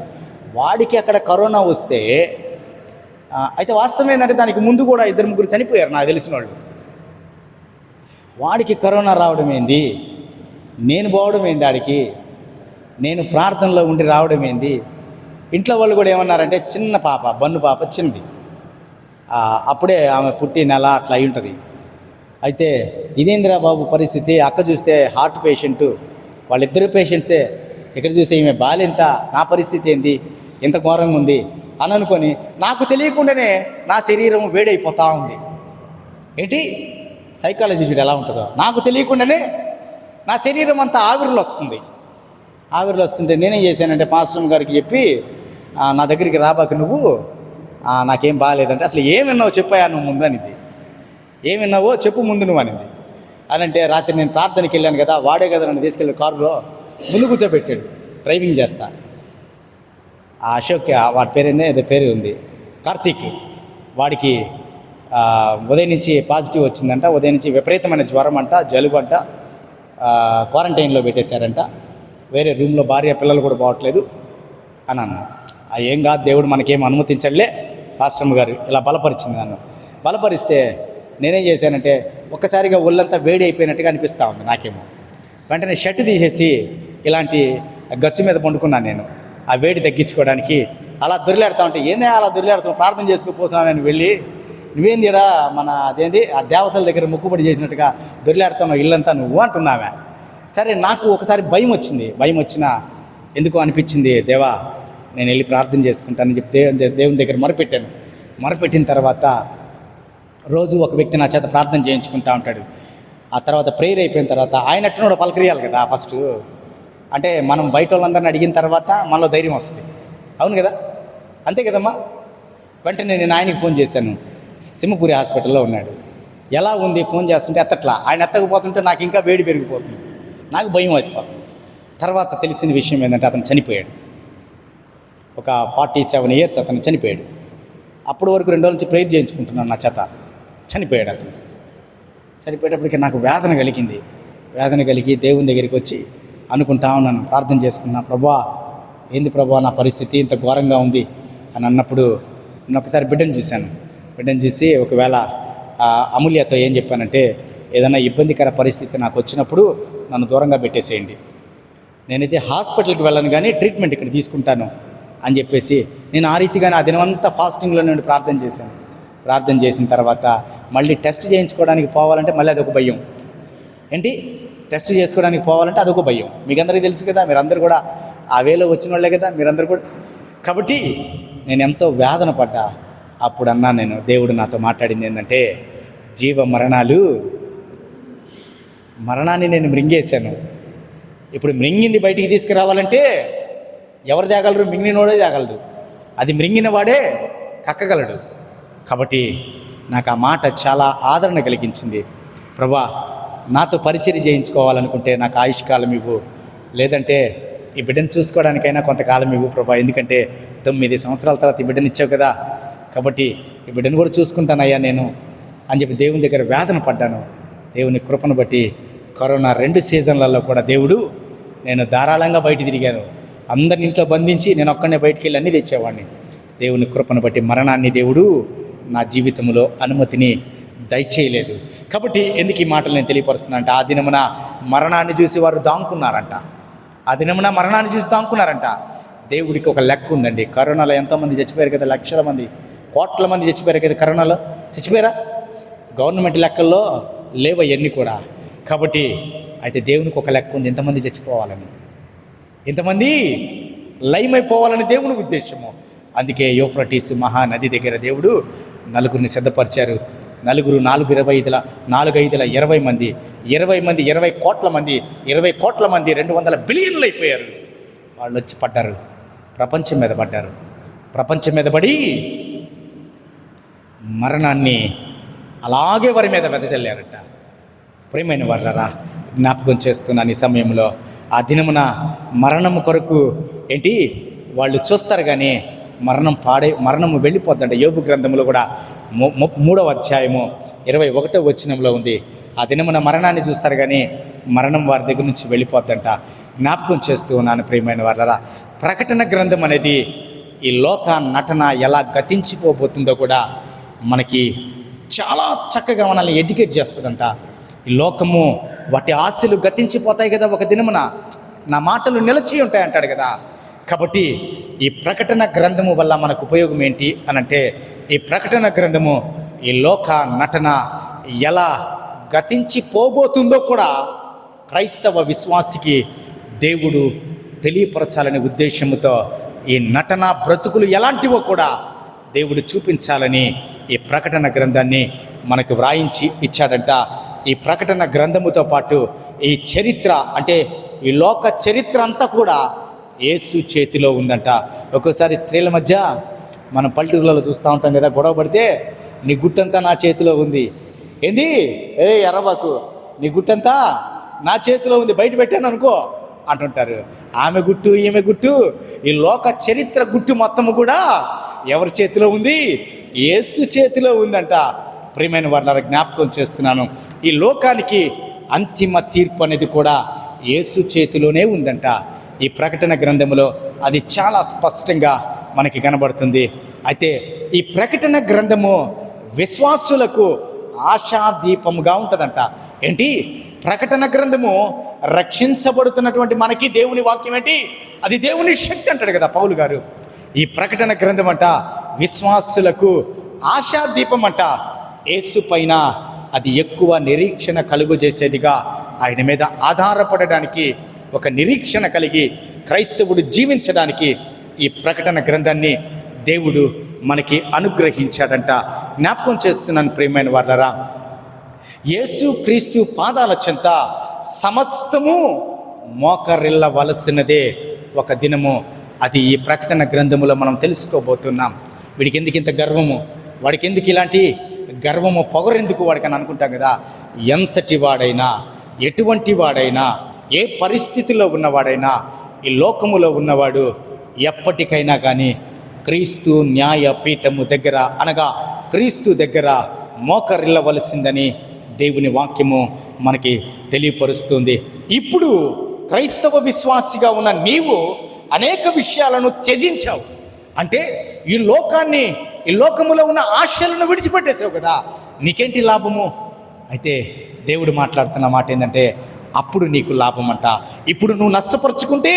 S1: వాడికి అక్కడ కరోనా వస్తే అయితే వాస్తవం ఏంటంటే దానికి ముందు కూడా 2-3 చనిపోయారు నాకు తెలిసిన వాళ్ళు. వాడికి కరోనా రావడం ఏంది, నేను పోవడం ఏంది ఆడికి, నేను ప్రార్థనలో ఉండి రావడం ఏంది. ఇంట్లో వాళ్ళు కూడా ఏమన్నారంటే చిన్న పాప, బన్ను పాప చిన్నది, అప్పుడే ఆమె పుట్టి నెల అట్లా అయి ఉంటుంది. అయితే ఇదేందిరా బాబు పరిస్థితి, అక్క చూస్తే హార్ట్ పేషెంటు, వాళ్ళిద్దరు పేషెంట్సే, ఇక్కడ చూస్తే ఈమె బాలింత, నా పరిస్థితి ఏంది, ఇంత ఘోరంగా ఉంది అని అనుకొని నాకు తెలియకుండానే నా శరీరం వేడైపోతూ ఉంది. ఏంటి సైకాలజీ చూడు ఎలా ఉంటుందో, నాకు తెలియకుండానే నా శరీరం అంతా ఆవిరిలో వస్తుంటే నేనేం చేశానంటే పాస్టర్ గారికి చెప్పి, నా దగ్గరికి రాబాక నువ్వు, నాకేం బాగాలేదంటే, అసలు ఏం విన్నావో చెప్పాయా నువ్వు ముందు అనింది. ఏం విన్నావో చెప్పు ముందు నువ్వు అనింది. అనంటే రాత్రి నేను ప్రార్థనకి వెళ్ళాను కదా, వాడే కదా నన్ను తీసుకెళ్ళి కారులో ముందు కూర్చోబెట్టాడు, డ్రైవింగ్ చేస్తా. ఆ అశోక్, వాడి పేరేందే ఏదో పేరు ఉంది, కార్తీక్, వాడికి ఉదయం నుంచి పాజిటివ్ వచ్చిందంట. ఉదయం నుంచి విపరీతమైన జ్వరం అంట, జలుబు అంట, క్వారంటైన్లో పెట్టేశారంట. వేరే రూమ్లో భార్య పిల్లలు కూడా పోవట్లేదు అని అన్నా. ఏం కాదు, దేవుడు మనకేం అనుమతించడలే, పాస్టమ్ గారు ఇలా బలపరిచింది నన్ను. బలపరిస్తే నేనేం చేశానంటే ఒక్కసారిగా ఒళ్ళంతా వేడి అయిపోయినట్టుగా అనిపిస్తూ ఉంది నాకేమో. వెంటనే షర్ట్ తీసేసి ఇలాంటి గచ్చు మీద పండుకున్నాను నేను, ఆ వేడి తగ్గించుకోవడానికి. అలా దొరిలాడుతూ ఉంటే, ఏందే అలా దొరిలాడుతాం, ప్రార్థన చేసుకుపోసామని వెళ్ళి, నువ్వేంది ఇక్కడ మన అదేంది ఆ దేవతల దగ్గర మొక్కుబడి చేసినట్టుగా దొరిలాడుతావు ఇల్లంతా నువ్వు అంటున్నావే. సరే, నాకు ఒకసారి భయం వచ్చినా ఎందుకు అనిపించింది, దేవా నేను వెళ్ళి ప్రార్థన చేసుకుంటానని చెప్పి దేవుని దగ్గర మొరపెట్టిన తర్వాత రోజు ఒక వ్యక్తి నా చేత ప్రార్థన చేయించుకుంటా ఉంటాడు. ఆ తర్వాత ప్రేయర్ అయిపోయిన తర్వాత ఆయన అట్టునోడు పలకరియాలి కదా ఫస్ట్. అంటే మనం బయట వాళ్ళందరినీ అడిగిన తర్వాత మనలో ధైర్యం వస్తుంది, అవును కదా, అంతే కదమ్మా. వెంటనే నేను ఆయనకి ఫోన్ చేశాను, సింహపురి హాస్పిటల్లో ఉన్నాడు. ఎలా ఉంది ఫోన్ చేస్తుంటే ఎత్తట్లా, ఆయన ఎత్తకపోతుంటే నాకు ఇంకా వేడి పెరిగిపోతుంది, నాకు భయం అయిపోతుంది. తర్వాత తెలిసిన విషయం ఏంటంటే అతను చనిపోయాడు. ఒక 47 years అతను చనిపోయాడు. అప్పటి వరకు 2 రోజుల నుంచి ప్రేయర్ చేయించుకుంటున్నాను నా చేత. చనిపోయాడు అతను. చనిపోయేటప్పటికి నాకు వేదన కలిగి దేవుని దగ్గరికి వచ్చి అనుకుంటా ఉన్నాను, ప్రార్థన చేసుకున్నా, ప్రభా ఏంది ప్రభా నా పరిస్థితి ఇంత ఘోరంగా ఉంది అని అన్నప్పుడు నేను ఒకసారి బిడ్డను చూసి ఒకవేళ అమూల్యతో ఏం చెప్పానంటే, ఏదైనా ఇబ్బందికర పరిస్థితి నాకు వచ్చినప్పుడు నన్ను దూరంగా పెట్టేసేయండి, నేనైతే హాస్పిటల్కి వెళ్ళను కానీ ట్రీట్మెంట్ ఇక్కడ తీసుకుంటాను అని చెప్పేసి నేను ఆ రీతిగానే ఆ దినమంతా ఫాస్టింగ్లో నుండి ప్రార్థన చేసిన తర్వాత మళ్ళీ టెస్ట్ చేయించుకోవడానికి పోవాలంటే మళ్ళీ అదొక భయం. ఏంటి టెస్ట్ చేసుకోవడానికి పోవాలంటే అదొక భయం. మీకు అందరికీ తెలుసు కదా, మీరందరూ కూడా ఆ వేలో వచ్చిన వాళ్ళే కదా మీరందరూ కూడా. కాబట్టి నేను ఎంతో వేదన పడ్డా. అప్పుడు అన్నా నేను, దేవుడు నాతో మాట్లాడింది ఏంటంటే, మరణాన్ని నేను మృంగేశాను, ఇప్పుడు మృంగింది బయటికి తీసుకురావాలంటే ఎవరు తేగలరు, మింగినోడే తేగలడు, అది మృంగిన వాడే కక్కగలడు. కాబట్టి నాకు ఆ మాట చాలా ఆదరణ కలిగించింది. ప్రభా నాతో పరిచర్య చేయించుకోవాలనుకుంటే నాకు ఆయుష్కాలం ఇవ్వు, లేదంటే ఈ బిడ్డను చూసుకోవడానికైనా కొంతకాలం ఇవ్వు ప్రభా, ఎందుకంటే 9 సంవత్సరాల తర్వాత ఈ బిడ్డను ఇచ్చావు కదా, కాబట్టి ఈ బిడ్డను కూడా చూసుకుంటానయ్యా నేను అని చెప్పి దేవుని దగ్గర వేదన పడ్డాను. దేవుని కృపను బట్టి కరోనా 2 సీజన్లలో కూడా దేవుడు, నేను ధారాళంగా బయట తిరిగాను. అందరిని ఇంట్లో బంధించి నేను ఒక్కడనే బయటికి వెళ్ళి అన్నీ తెచ్చేవాడిని. దేవుని కృపను బట్టి మరణాన్ని దేవుడు నా జీవితంలో అనుమతిని దయచేయలేదు. కాబట్టి ఎందుకు ఈ మాటలు నేను తెలియపరుస్తున్నా అంటే, ఆ దినమున మరణాన్ని చూసి వారు దాంకున్నారంట. దేవుడికి ఒక లెక్క ఉందండి. కరోనాలో ఎంతోమంది చచ్చిపోయారు కదా, లక్షల మంది, కోట్ల మంది చచ్చిపోయారు కదా కరోనాలో. చచ్చిపోయారా? గవర్నమెంట్ లెక్కల్లో లేవు అవన్నీ కూడా. కాబట్టి అయితే దేవునికి ఒక లెక్క ఉంది, ఇంతమంది చచ్చిపోవాలని, ఇంతమంది లయమైపోవాలని దేవుని ఉద్దేశము. అందుకే యూఫ్రటీస్ మహానది దగ్గర దేవుడు నలుగురిని సిద్ధపరిచారు. 4 20 మంది 20 కోట్ల మంది 200 బిలియన్లు అయిపోయారు. వాళ్ళు వచ్చి పడ్డారు, ప్రపంచం మీద పడి మరణాన్ని అలాగే వారి మీద వెదజల్లారట. ప్రియమైన వారలారా, జ్ఞాపకం చేస్తున్నాను ఈ సమయంలో, ఆ దినమున మరణము కొరకు ఏంటి వాళ్ళు చూస్తారు కానీ మరణము వెళ్ళిపోద్దంట. యోబు గ్రంథంలో కూడా 3వ అధ్యాయము 21వ వచనంలో ఉంది. ఆ దినమున మరణాన్ని చూస్తారు కానీ మరణం వారి దగ్గర నుంచి వెళ్ళిపోద్దంట. జ్ఞాపకం చేస్తూ ఉన్నాను ప్రియమైన వాళ్ళరా. ప్రకటన గ్రంథం అనేది ఈ లోక నటన ఎలా గతించిపోబోతుందో కూడా మనకి చాలా చక్కగా మనల్ని ఎడ్యుకేట్ చేస్తుందంట. ఈ లోకము వాటి ఆశలు గతించిపోతాయి కదా ఒక దినమున, నా మాటలు నిలిచి ఉంటాయి అంటాడు కదా. కాబట్టి ఈ ప్రకటన గ్రంథము వల్ల మనకు ఉపయోగం ఏంటి అనంటే, ఈ ప్రకటన గ్రంథము ఈ లోక నటన ఎలా గతించిపోబోతుందో కూడా క్రైస్తవ విశ్వాసికి దేవుడు తెలియపరచాలనే ఉద్దేశంతో ఈ నటన బ్రతుకులు ఎలాంటివో కూడా దేవుడు చూపించాలని ఈ ప్రకటన గ్రంథాన్ని మనకు వ్రాయించి ఇచ్చాడంట. ఈ ప్రకటన గ్రంథముతో పాటు ఈ చరిత్ర అంటే ఈ లోక చరిత్ర అంతా కూడా యేసు చేతిలో ఉందంట. ఒక్కోసారి స్త్రీల మధ్య మనం పల్లెటూరులలో చూస్తూ ఉంటాం కదా, గొడవ పడితే నీ గుట్టంతా నా చేతిలో ఉంది, ఏంది ఎర్రబాకు నీ గుట్టంతా నా చేతిలో ఉంది, బయట పెట్టాను అనుకో అంటుంటారు. ఆమె గుట్టు ఈమె గుట్టు, ఈ లోక చరిత్ర గుట్టు మొత్తము కూడా ఎవరి చేతిలో ఉంది? యేసు చేతిలో ఉందంట. ప్రియమైన వారిని జ్ఞాపకం చేస్తున్నాను, ఈ లోకానికి అంతిమ తీర్పు అనేది కూడా యేసు చేతిలోనే ఉందంట. ఈ ప్రకటన గ్రంథంలో అది చాలా స్పష్టంగా మనకి కనబడుతుంది. అయితే ఈ ప్రకటన గ్రంథము విశ్వాసులకు ఆశాదీపముగా ఉంటుందంట. ఏంటి? ప్రకటన గ్రంథము రక్షించబడుతున్నటువంటి మనకి దేవుని వాక్యం ఏంటి? అది దేవుని శక్తి అంటాడు కదా పౌలు గారు. ఈ ప్రకటన గ్రంథం అంట విశ్వాసులకు ఆశాదీపం అంట. యేసు పైన అది ఎక్కువ నిరీక్షణ కలుగు చేసేదిగా, ఆయన మీద ఆధారపడడానికి, ఒక నిరీక్షణ కలిగి క్రైస్తవుడు జీవించడానికి ఈ ప్రకటన గ్రంథాన్ని దేవుడు మనకి అనుగ్రహించాడంట. జ్ఞాపకం చేస్తున్నాను ప్రియమైన వారలారా, యేసు క్రీస్తు పాదాల చెంత సమస్తము మోకరిల్లవలసినదే ఒక దినము. అది ఈ ప్రకటన గ్రంథములో మనం తెలుసుకోబోతున్నాం. వీడికి ఎందుకు ఇంత గర్వము, వాడికి ఎందుకు ఇలాంటి గర్వము, పొగరెందుకు వాడికి అని అనుకుంటాం కదా. ఎంతటి వాడైనా, ఎటువంటి వాడైనా, ఏ పరిస్థితిలో ఉన్నవాడైనా, ఈ లోకములో ఉన్నవాడు ఎప్పటికైనా కానీ క్రీస్తు న్యాయపీఠము దగ్గర అనగా క్రీస్తు దగ్గర మోకరిల్లవలసిందని దేవుని వాక్యము మనకి తెలియపరుస్తుంది. ఇప్పుడు క్రైస్తవ విశ్వాసిగా ఉన్న నీవు అనేక విషయాలను త్యజించావు. అంటే ఈ లోకాన్ని, ఈ లోకములో ఉన్న ఆశలను విడిచిపెట్టేసావు కదా, నీకేంటి లాభము? అయితే దేవుడు మాట్లాడుతున్న మాట ఏంటంటే, అప్పుడు నీకు లాభం అంట. ఇప్పుడు నువ్వు నష్టపరుచుకుంటే,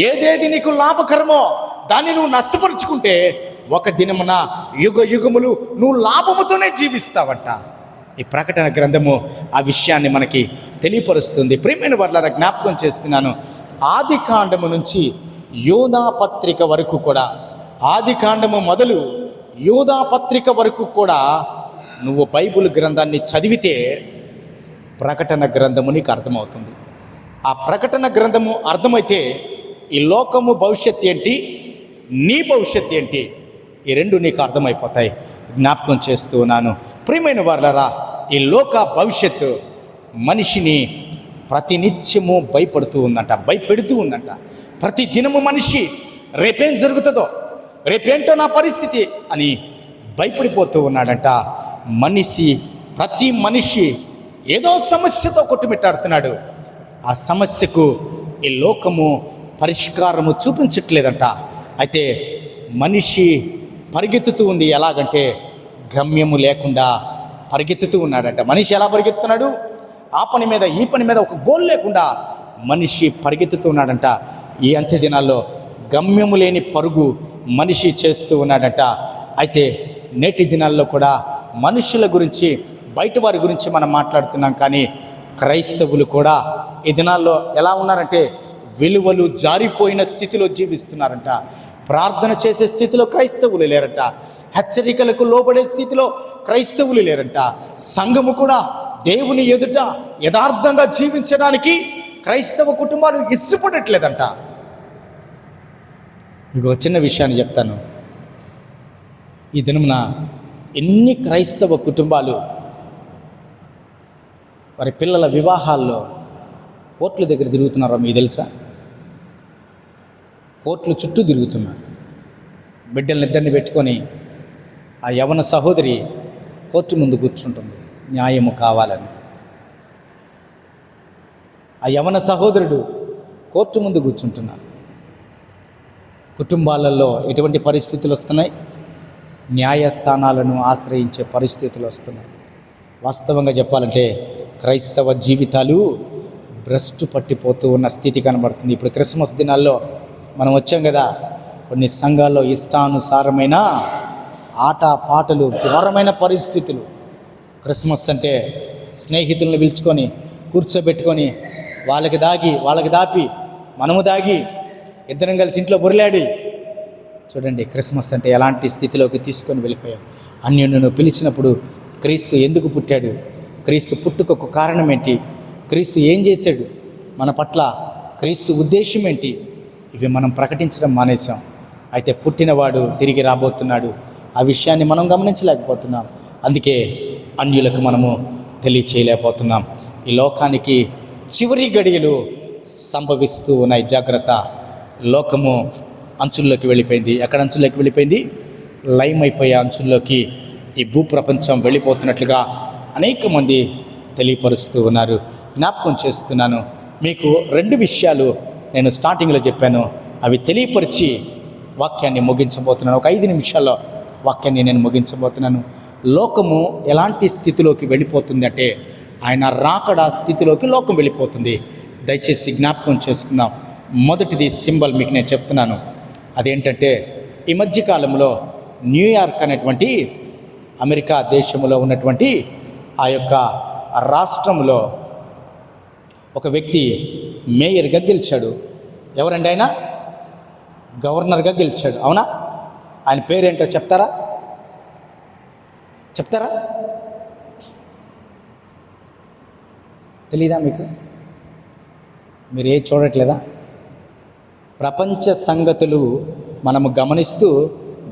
S1: ఏదేది నీకు లాభకరమో దాన్ని నువ్వు నష్టపరుచుకుంటే, ఒక దినమున యుగ యుగములు నువ్వు లాభముతోనే జీవిస్తావంట. ఈ ప్రకటన గ్రంథము ఆ విషయాన్ని మనకి తెలియపరుస్తుంది. ప్రియమైన వారలారా, జ్ఞాపకం చేస్తున్నాను, ఆది కాండము నుంచి యోధా పత్రిక వరకు కూడా, ఆది కాండము మొదలు యోధా పత్రిక వరకు కూడా నువ్వు బైబిల్ గ్రంథాన్ని చదివితే ప్రకటన గ్రంథము నీకు అర్థమవుతుంది. ఆ ప్రకటన గ్రంథము అర్థమైతే ఈ లోకము భవిష్యత్తు ఏంటి, నీ భవిష్యత్తు ఏంటి, ఈ రెండు నీకు అర్థమైపోతాయి. జ్ఞాపకం చేస్తూ ఉన్నాను ప్రియమైన వారలారా, ఈ లోక భవిష్యత్తు మనిషిని ప్రతినిత్యము భయపడుతూ ఉందంట, భయపెడుతూ ఉందంట. ప్రతి దినము మనిషి రేపేం జరుగుతుందో, రేపేంటో నా పరిస్థితి అని భయపడిపోతూ ఉన్నాడంట. ప్రతి మనిషి ఏదో సమస్యతో కొట్టుమిట్టాడుతున్నాడు. ఆ సమస్యకు ఈ లోకము పరిష్కారము చూపించట్లేదంట. అయితే మనిషి పరిగెత్తుతూ ఉంది. ఎలాగంటే గమ్యము లేకుండా పరిగెత్తుతూ ఉన్నాడంట. మనిషి ఎలా పరిగెత్తున్నాడు? ఆ పని మీద ఈ పని మీద ఒక గోల్ లేకుండా మనిషి పరిగెత్తుతూ ఉన్నాడంట. ఈ అంత్య దినాల్లో గమ్యము లేని పరుగు మనిషి చేస్తూ ఉన్నాడంట. అయితే నేటి దినాల్లో కూడా మనుషుల గురించి, బయట వారి గురించి మనం మాట్లాడుతున్నాం, కానీ క్రైస్తవులు కూడా ఈ దినాల్లో ఎలా ఉన్నారంటే విలువలు జారిపోయిన స్థితిలో జీవిస్తున్నారంట. ప్రార్థన చేసే స్థితిలో క్రైస్తవులు లేరంట. హెచ్చరికలకు లోబడే స్థితిలో క్రైస్తవులు లేరంట. సంఘము కూడా దేవుని ఎదుట యథార్థంగా జీవించడానికి క్రైస్తవ కుటుంబాలు ఇష్టపడట్లేదంట. మీకు ఒక చిన్న విషయాన్ని చెప్తాను. ఈ దినమున ఎన్ని క్రైస్తవ కుటుంబాలు వారి పిల్లల వివాహాల్లో కోర్టుల దగ్గర తిరుగుతున్నారో మీకు తెలుసా? కోర్టుల చుట్టూ తిరుగుతున్నారు. బిడ్డలనిద్దరిని పెట్టుకొని ఆ యవన సహోదరి కోర్టు ముందు కూర్చుంటుంది న్యాయము కావాలని. ఆ యవన సహోదరుడు కోర్టు ముందు కూర్చుంటున్నాడు. కుటుంబాలలో ఎటువంటి పరిస్థితులు వస్తున్నాయి? న్యాయస్థానాలను ఆశ్రయించే పరిస్థితులు వస్తున్నాయి. వాస్తవంగా చెప్పాలంటే క్రైస్తవ జీవితాలు భ్రష్టు పట్టిపోతూ ఉన్న స్థితి కనబడుతుంది. ఇప్పుడు క్రిస్మస్ దినాల్లో మనం వచ్చాం కదా, కొన్ని సంఘాల్లో ఇష్టానుసారమైన ఆట పాటలు, ఘోరమైన పరిస్థితులు. క్రిస్మస్ అంటే స్నేహితులను పిలుచుకొని కూర్చోబెట్టుకొని వాళ్ళకి దాపి మనము దాగి ఇద్దరం కలిసి ఇంట్లో బొరిలాడి, చూడండి క్రిస్మస్ అంటే ఎలాంటి స్థితిలోకి తీసుకొని వెళ్ళిపోయాం. అన్యులను పిలిచినప్పుడు క్రీస్తు ఎందుకు పుట్టాడు, క్రీస్తు పుట్టుకకు కారణం ఏంటి, క్రీస్తు ఏం చేశాడు మన పట్ల, క్రీస్తు ఉద్దేశం ఏంటి, ఇవి మనం ప్రకటించడం మానేశాం. అయితే పుట్టినవాడు తిరిగి రాబోతున్నాడు, ఆ విషయాన్ని మనం గమనించలేకపోతున్నాం. అందుకే అన్యులకు మనము తెలియచేయలేకపోతున్నాం. ఈ లోకానికి చివరి గడియలు సంభవిస్తూ ఉన్నాయి. జాగ్రత్త. లోకము అంచుల్లోకి వెళ్ళిపోయింది. ఎక్కడ అంచుల్లోకి వెళ్ళిపోయింది? లైమ్ అయిపోయే అంచుల్లోకి ఈ భూప్రపంచం వెళ్ళిపోతున్నట్లుగా అనేక మంది తెలియపరుస్తూ ఉన్నారు. జ్ఞాపకం చేస్తున్నాను మీకు 2 విషయాలు నేను స్టార్టింగ్లో చెప్పాను, అవి తెలియపరిచి వాక్యాన్ని ముగించబోతున్నాను. ఒక 5 నిమిషాల్లో వాక్యాన్ని నేను ముగించబోతున్నాను. లోకము ఎలాంటి స్థితిలోకి వెళ్ళిపోతుంది అంటే ఆయన రాకడా స్థితిలోకి లోకం వెళ్ళిపోతుంది. దయచేసి జ్ఞాపకం చేసుకుందాం. మొదటిది సింబల్ మీకు నేను చెప్తున్నాను. అదేంటంటే ఈ మధ్యకాలంలో న్యూయార్క్ అనేటువంటి అమెరికా దేశంలో ఉన్నటువంటి ఆ యొక్క రాష్ట్రంలో ఒక వ్యక్తి మేయర్గా గెలిచాడు. ఎవరండి ఆయన? గవర్నర్గా గెలిచాడు. అవునా? ఆయన పేరేంటో చెప్తారా? తెలీదా మీకు? మీరు ఏ చూడట్లేదా? ప్రపంచ సంగతులు మనము గమనిస్తూ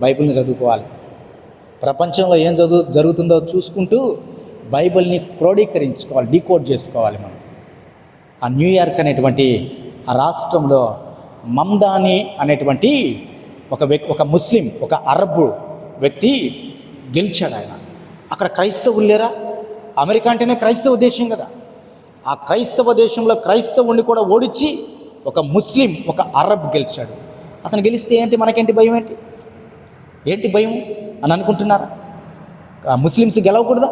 S1: బైబిల్ని చదువుకోవాలి. ప్రపంచంలో ఏం జరుగుతుందో చూసుకుంటూ బైబిల్ని క్రోడీకరించుకోవాలి, డీకోడ్ చేసుకోవాలి మనం. ఆ న్యూయార్క్ అనేటువంటి ఆ రాష్ట్రంలో మమ్దాని అనేటువంటి ఒక ముస్లిం, ఒక అరబ్ వ్యక్తి గెలిచాడు. ఆయన అక్కడ క్రైస్తవులు లేరా? అమెరికా అంటేనే క్రైస్తవ దేశం కదా. ఆ క్రైస్తవ దేశంలో క్రైస్తవుణ్ణి కూడా ఓడించి ఒక ముస్లిం, ఒక అరబ్ గెలిచాడు. అతను గెలిస్తే ఏంటి, మనకేంటి భయం, ఏంటి భయం అని అనుకుంటున్నారా? ముస్లిమ్స్ గెలవకూడదా?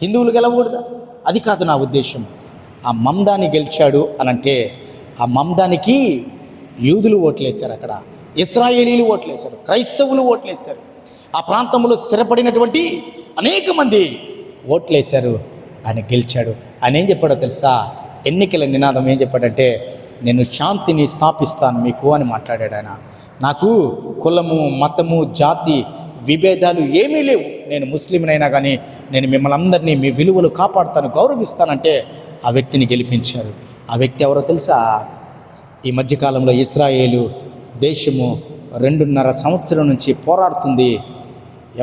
S1: హిందువులు గెలవకూడదా? అది కాదు నా ఉద్దేశం. ఆ మమ్దాని గెలిచాడు అనంటే ఆ మమ్దానికి యూదులు ఓట్లేశారు, అక్కడ ఇశ్రాయేలీలు ఓట్లేశారు, క్రైస్తవులు ఓట్లేశారు, ఆ ప్రాంతంలో స్థిరపడినటువంటి అనేక మంది ఓట్లేశారు. ఆయన గెలిచాడు. ఆయన ఏం చెప్పాడో తెలుసా? ఎన్నికల నినాదం ఏం చెప్పాడంటే, నేను శాంతిని స్థాపిస్తాను మీకు అని మాట్లాడాడు ఆయన. నాకు కులము, మతము, జాతి విభేదాలు ఏమీ లేవు. నేను ముస్లింనైనా కానీ నేను మిమ్మల్ని అందరినీ మీ విలువలు కాపాడుతాను, గౌరవిస్తానంటే ఆ వ్యక్తిని గెలిపించారు. ఆ వ్యక్తి ఎవరో తెలుసా? ఈ మధ్యకాలంలో ఇశ్రాయేలు దేశము 2.5 సంవత్సరం నుంచి పోరాడుతుంది.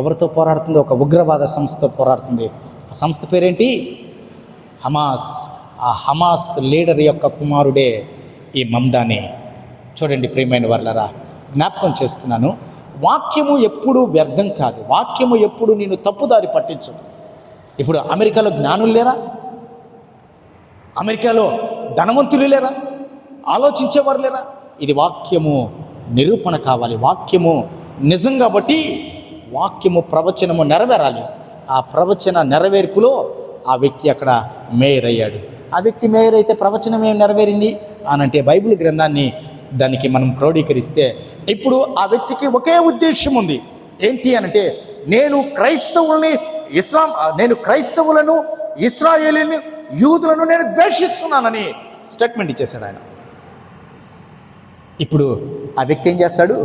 S1: ఎవరితో పోరాడుతుంది? ఒక ఉగ్రవాద సంస్థతో పోరాడుతుంది. ఆ సంస్థ పేరేంటి? హమాస్. ఆ హమాస్ లీడర్ యొక్క కుమారుడే ఈ మమ్దాని. చూడండి ప్రియమైన వాళ్ళరా, జ్ఞాపకం చేస్తున్నాను, వాక్యము ఎప్పుడూ వ్యర్థం కాదు. వాక్యము ఎప్పుడు నేను తప్పుదారి పట్టించదు. ఇప్పుడు అమెరికాలో జ్ఞానులు లేరా? అమెరికాలో ధనవంతులు లేరా? ఆలోచించేవారు లేరా? ఇది వాక్యము నిరూపణ కావాలి. వాక్యము నిజం కాబట్టి వాక్యము, ప్రవచనము నెరవేరాలి. ఆ ప్రవచన నెరవేర్పులో ఆ వ్యక్తి అక్కడ మేయర్ అయ్యాడు. ఆ వ్యక్తి మేయర్ అయితే ప్రవచనం ఏం నెరవేరింది అనంటే బైబిల్ గ్రంథాన్ని దానికి మనం క్రోడీకరిస్తే ఇప్పుడు ఆ వ్యక్తికి ఒకే ఉద్దేశం ఉంది. ఏంటి అనంటే, నేను క్రైస్తవులను, ఇశ్రాయేలీని, యూదులను నేను ద్వేషిస్తున్నానని స్టేట్మెంట్ ఇచ్చేశాడు ఆయన. ఇప్పుడు ఆ వ్యక్తి ఏం చేస్తాడు?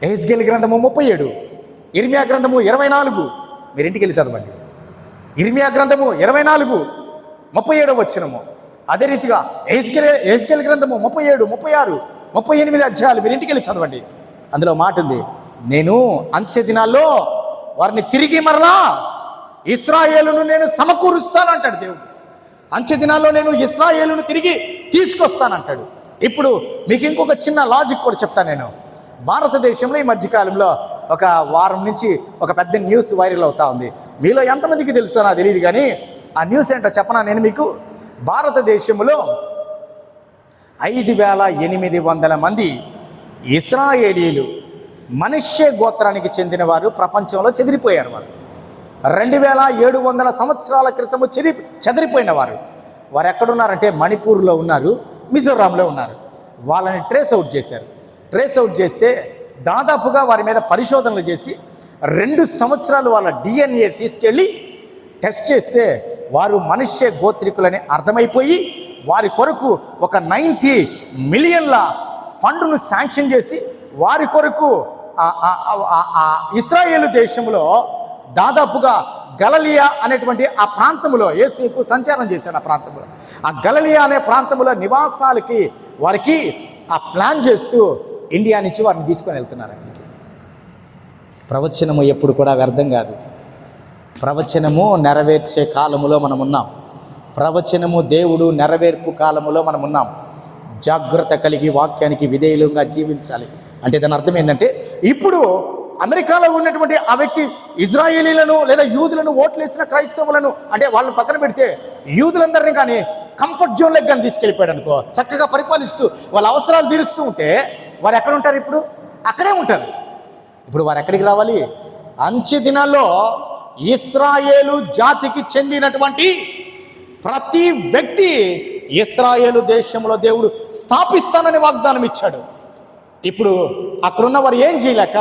S1: యెహెజ్కేలు గ్రంథము 37, ఇర్మియా గ్రంథము 24, మీరు ఇంటికి వెళ్ళి చదవండి. ఇర్మియా గ్రంథము 24, 37 వచనము. అదే రీతిగా యెహెజ్కేలు గ్రంథము 37, 36, 38 అధ్యాయాలు మీరు ఇంటికి వెళ్ళి చదవండి. అందులో మాట ఉంది, నేను అంచె దినాల్లో వారిని తిరిగి మరలా ఇశ్రాయేలును నేను సమకూరుస్తానంటాడు దేవుడు. అంచె దినాల్లో నేను ఇశ్రాయేలును తిరిగి తీసుకొస్తానంటాడు. ఇప్పుడు మీకు ఇంకొక చిన్న లాజిక్ కూడా చెప్తాను నేను. భారతదేశంలో ఈ మధ్యకాలంలో ఒక వారం నుంచి ఒక పెద్ద న్యూస్ వైరల్ అవుతా ఉంది. మీలో ఎంతమందికి తెలుసో నాకు తెలియదు, కానీ ఆ న్యూస్ ఏంటో చెప్పనా నేను మీకు? భారతదేశంలో 5,800 మంది ఇశ్రాయేలీలు మనష్షే గోత్రానికి చెందిన వారు ప్రపంచంలో చెదిరిపోయారు. వారు 2,700 సంవత్సరాల క్రితము చెదిరిపోయిన వారు ఎక్కడున్నారంటే మణిపూర్లో ఉన్నారు, మిజోరాంలో ఉన్నారు. వాళ్ళని ట్రేస్ అవుట్ చేశారు. ట్రేస్ అవుట్ చేస్తే దాదాపుగా వారి మీద పరిశోధనలు చేసి 2 సంవత్సరాలు వాళ్ళ DNA తీసుకెళ్ళి టెస్ట్ చేస్తే వారు మనష్షే గోత్రికులని అర్థమైపోయి వారి కొరకు ఒక 90 మిలియన్ల ఫండ్ను శాంక్షన్ చేసి వారి కొరకు ఇశ్రాయేలు దేశంలో దాదాపుగా గలిలయ అనేటువంటి ఆ ప్రాంతంలో యేసు సంచారం చేశాడు. ఆ ప్రాంతంలో ఆ గలిలయ అనే ప్రాంతంలో నివాసాలకి వారికి ఆ ప్లాన్ చేస్తూ ఇండియా నుంచి వారిని తీసుకొని వెళ్తున్నారు. అక్కడికి ప్రవచనము ఎప్పుడు కూడా వ్యర్థం కాదు. ప్రవచనము నెరవేర్చే కాలములో మనం ఉన్నాం. ప్రవచనము దేవుడు నెరవేర్పు కాలములో మనం ఉన్నాం. జాగ్రత్త కలిగి వాక్యానికి విధేయులుగా జీవించాలి. అంటే దాని అర్థం ఏంటంటే ఇప్పుడు అమెరికాలో ఉన్నటువంటి ఆ వ్యక్తి ఇజ్రాయేలీలను లేదా యూదులను ఓట్లేసిన క్రైస్తవులను అంటే వాళ్ళని పక్కన పెడితే యూదులందరినీ కానీ కంఫర్ట్ జోన్లోకి కానీ తీసుకెళ్ళిపోయాడు అనుకో, చక్కగా పరిపాలిస్తూ వాళ్ళ అవసరాలు తీరుస్తూ ఉంటే వారు ఎక్కడ ఉంటారు? ఇప్పుడు అక్కడే ఉంటారు. ఇప్పుడు వారు ఎక్కడికి రావాలి? అంచె దినాల్లో ఇశ్రాయేలు జాతికి చెందినటువంటి ప్రతి వ్యక్తి ఇశ్రాయేలు దేశంలో దేవుడు స్థాపిస్తానని వాగ్దానం ఇచ్చాడు. ఇప్పుడు అక్కడున్న వారు ఏం చేయలేక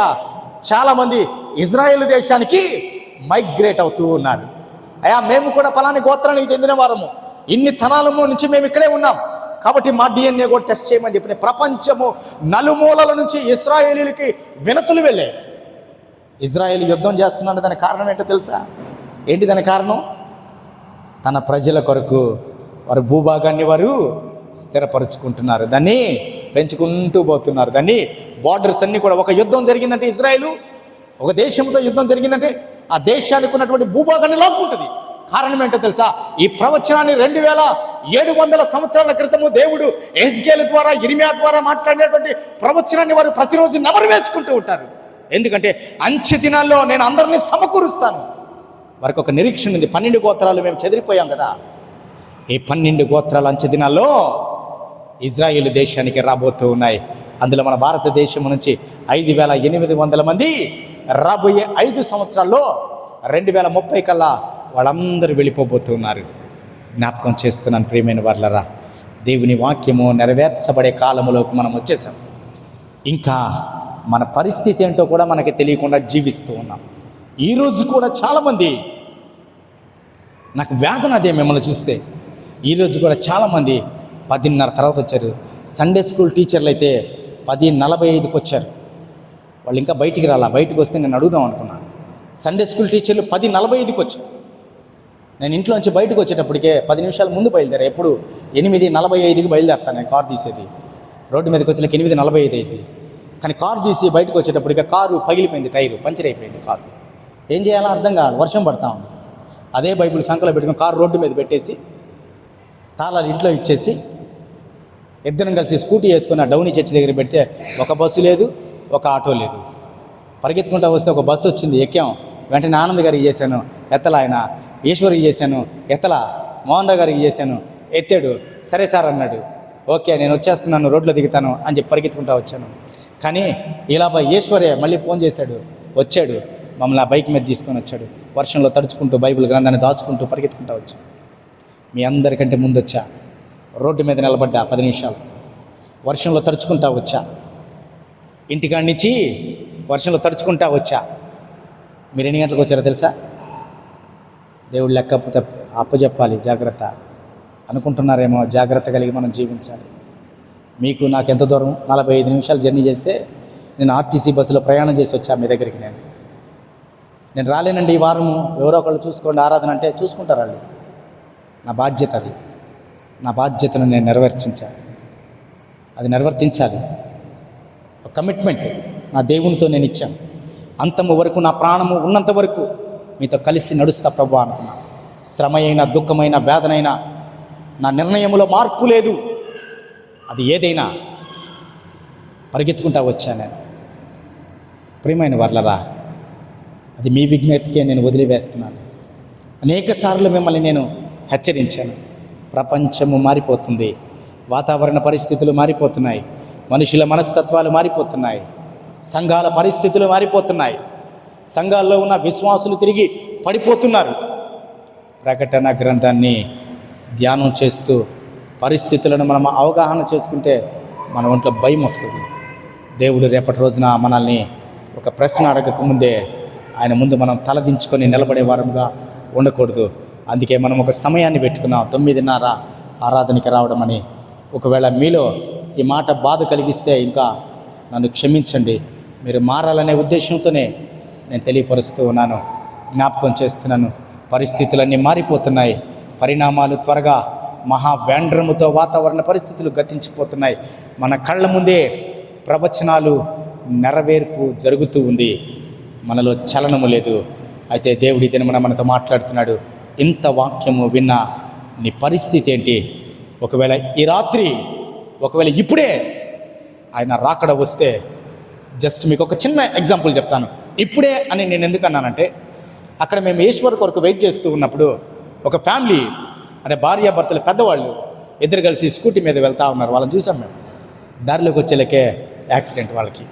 S1: చాలామంది ఇజ్రాయేల్ దేశానికి మైగ్రేట్ అవుతూ ఉన్నారు. అయ్యా మేము కూడా ఫలాని గోత్రానికి చెందిన వారము, ఇన్ని తరాల నుంచి మేము ఇక్కడే ఉన్నాం కాబట్టి మా DNA కూడా టెస్ట్ చేయమని చెప్పిన ప్రపంచము నలుమూలల నుంచి ఇశ్రాయేలీలకి వినతులు వెళ్ళాయి. ఇజ్రాయేల్ యుద్ధం చేస్తుందంటే దానికి కారణం ఏంటో తెలుసా? ఏంటి దాని కారణం? తన ప్రజల కొరకు వారు భూభాగాన్ని వారు స్థిరపరుచుకుంటున్నారు, దాన్ని పెంచుకుంటూ పోతున్నారు. దాన్ని బార్డర్స్ అన్నీ కూడా ఒక యుద్ధం జరిగిందంటే ఇజ్రాయేలు ఒక దేశంతో యుద్ధం జరిగిందంటే ఆ దేశానికి ఉన్నటువంటి భూభాగాన్ని లాక్కుంటుంది. కారణం ఏంటో తెలుసా? ఈ ప్రవచనాన్ని 2,700 సంవత్సరాల క్రితము దేవుడు ఎహెజ్కేలు ద్వారా ఇర్మియా ద్వారా మాట్లాడినటువంటి ప్రవచనాన్ని వారు ప్రతిరోజు నెమరు వేసుకుంటూ ఉంటారు. ఎందుకంటే అంచె దినాల్లో నేను అందరినీ సమకూరుస్తాను. వారికి ఒక నిరీక్షణ ఉంది. 12 గోత్రాలు మేము చెదిరిపోయాం కదా, ఈ 12 గోత్రాలు అంచె దినాల్లో ఇజ్రాయేల్ దేశానికి రాబోతూ ఉన్నాయి. అందులో మన భారతదేశం నుంచి 5,800 మంది రాబోయే 5 సంవత్సరాల్లో 2030 కల్లా వాళ్ళందరూ వెళ్ళిపోబోతున్నారు. జ్ఞాపకం చేస్తున్నాను ప్రియమైన వాళ్ళరా, దేవుని వాక్యము నెరవేర్చబడే కాలములోకి మనం వచ్చేసాం. ఇంకా మన పరిస్థితి ఏంటో కూడా మనకి తెలియకుండా జీవిస్తూ ఉన్నాం. ఈరోజు కూడా చాలామంది, నాకు వేదన అదే మిమ్మల్ని చూస్తే, ఈరోజు కూడా చాలామంది 10:30 తర్వాత వచ్చారు. సండే స్కూల్ టీచర్లు అయితే 10:45కి వచ్చారు. వాళ్ళు ఇంకా బయటికి రాలా. బయటకు వస్తే నేను అడుగుదాం అనుకున్నా. సండే స్కూల్ టీచర్లు 10:45కి వచ్చారు. నేను ఇంట్లోంచి బయటకు వచ్చేటప్పటికే 10 నిమిషాల ముందు బయలుదేరా. ఎప్పుడు 8:45కి బయలుదేరుతాను నేను కారు తీసేది. రోడ్డు మీదకి వచ్చేకి 8:45 అయింది. కానీ కారు తీసి బయటకు వచ్చేటప్పటికే కారు పగిలిపోయింది, టైరు పంచర్ అయిపోయింది. కారు ఏం చేయాలో అర్థం కాదు. వర్షం పడతా ఉంది. అదే బైబిల్ సంకలో పెట్టుకుని కారు రోడ్డు మీద పెట్టేసి తాళాలు ఇంట్లో ఇచ్చేసి ఇద్దరం కలిసి స్కూటీ వేసుకుని ఆ డౌనీ చర్చి దగ్గర పెడితే ఒక బస్సు లేదు, ఒక ఆటో లేదు. పరిగెత్తుకుంటూ వస్తే ఒక బస్సు వచ్చింది, ఎక్కాం. వెంటనే ఆనంద్ గారికి చేశాను, ఎత్తలా. ఆయన ఈశ్వరికి చేశాను, ఎత్తలా. మోహన్ రావు గారికి చేశాను, ఎత్తాడు. సరే సార్ అన్నాడు. ఓకే నేను వచ్చేస్తున్నాను, రోడ్లో దిగుతాను అని చెప్పి పరిగెత్తుకుంటూ వచ్చాను. కానీ ఇలా ఈశ్వరే మళ్ళీ ఫోన్ చేశాడు, వచ్చాడు, మమ్మల్ని ఆ బైక్ మీద తీసుకొని వచ్చాడు. వర్షంలో తడుచుకుంటూ బైబిల్ గ్రంథాన్ని దాచుకుంటూ పరిగెత్తుకుంటూ వచ్చాను. మీ అందరికంటే ముందు వచ్చా. రోడ్డు మీద నిలబడ్డా 10 నిమిషాలు. వర్షంలో తడుచుకుంటా వచ్చా. ఇంటికాడి నుంచి వర్షంలో తడుచుకుంటా వచ్చా. మీరు ఎన్ని గంటలకు వచ్చారో తెలుసా? దేవుడు లెక్క అప్పచెప్పాలి. జాగ్రత్త అనుకుంటున్నారేమో, జాగ్రత్త కలిగి మనం జీవించాలి. మీకు నాకు ఎంత దూరం? 45 నిమిషాలు జర్నీ చేస్తే నేను ఆర్టీసీ బస్సులో ప్రయాణం చేసి వచ్చా మీ దగ్గరికి. నేను రాలేనండి ఈ వారము, ఎవరో ఒకళ్ళు చూసుకోండి ఆరాధన అంటే చూసుకుంటారు వాళ్ళు. నా బాధ్యత అది. నా బాధ్యతను నేను నిర్వర్తించాలి. ఒక కమిట్మెంట్ నా దేవునితో నేను ఇచ్చాను. అంతము వరకు, నా ప్రాణము ఉన్నంత వరకు మీతో కలిసి నడుస్తా ప్రభువా అనుకున్నా. శ్రమ అయినా, దుఃఖమైన, వేదనైనా నా నిర్ణయంలో మార్పు లేదు. అది ఏదైనా పరిగెత్తుకుంటా వచ్చాను నేను. ప్రియమైన వర్లరా, అది మీ విజ్ఞతకే నేను వదిలివేస్తున్నాను. అనేక సార్లు మిమ్మల్ని నేను హెచ్చరించాను. ప్రపంచము మారిపోతుంది, వాతావరణ పరిస్థితులు మారిపోతున్నాయి, మనుషుల మనస్తత్వాలు మారిపోతున్నాయి, సంఘాల పరిస్థితులు మారిపోతున్నాయి, సంఘాల్లో ఉన్న విశ్వాసులు తిరిగి పడిపోతున్నారు. ప్రకటన గ్రంథాన్ని ధ్యానం చేస్తూ పరిస్థితులను మనం అవగాహన చేసుకుంటే మన ఒంట్లో భయం వస్తుంది. దేవుడు రేపటి రోజున మనల్ని ఒక ప్రశ్న అడగకముందే ఆయన ముందు మనం తలదించుకొని నిలబడే వారంగా ఉండకూడదు. అందుకే మనం ఒక సమయాన్ని పెట్టుకున్నాం, 9:30 ఆరాధనకి రావడం అని. ఒకవేళ మీలో ఈ మాట బాధ కలిగిస్తే ఇంకా నన్ను క్షమించండి. మీరు మారాలనే ఉద్దేశంతోనే నేను తెలియపరుస్తూ ఉన్నాను, జ్ఞాపకం చేస్తున్నాను. పరిస్థితులన్నీ మారిపోతున్నాయి, పరిణామాలు త్వరగా మహావేండ్రముతో వాతావరణ పరిస్థితులు గతించిపోతున్నాయి. మన కళ్ళ ముందే ప్రవచనాలు నెరవేర్పు జరుగుతూ ఉంది, మనలో చలనము లేదు. అయితే దేవుడి దినమున మనతో మాట్లాడుతున్నాడు. ఇంత వాక్యము విన్నా నీ పరిస్థితి ఏంటి? ఒకవేళ ఈ రాత్రి, ఒకవేళ ఇప్పుడే ఆయన రాకడ వస్తే, జస్ట్ మీకు ఒక చిన్న ఎగ్జాంపుల్ చెప్తాను. ఇప్పుడే అని నేను ఎందుకు అన్నానంటే, అక్కడ మేము ఈశ్వర్ కొరకు వెయిట్ చేస్తూ ఉన్నప్పుడు ఒక ఫ్యామిలీ, అంటే భార్యాభర్తలు పెద్దవాళ్ళు ఇద్దరు కలిసి స్కూటీ మీద వెళ్తూ ఉన్నారు. వాళ్ళని చూసాం మేము. దారిలోకి వచ్చేలకే యాక్సిడెంట్. వాళ్ళకి,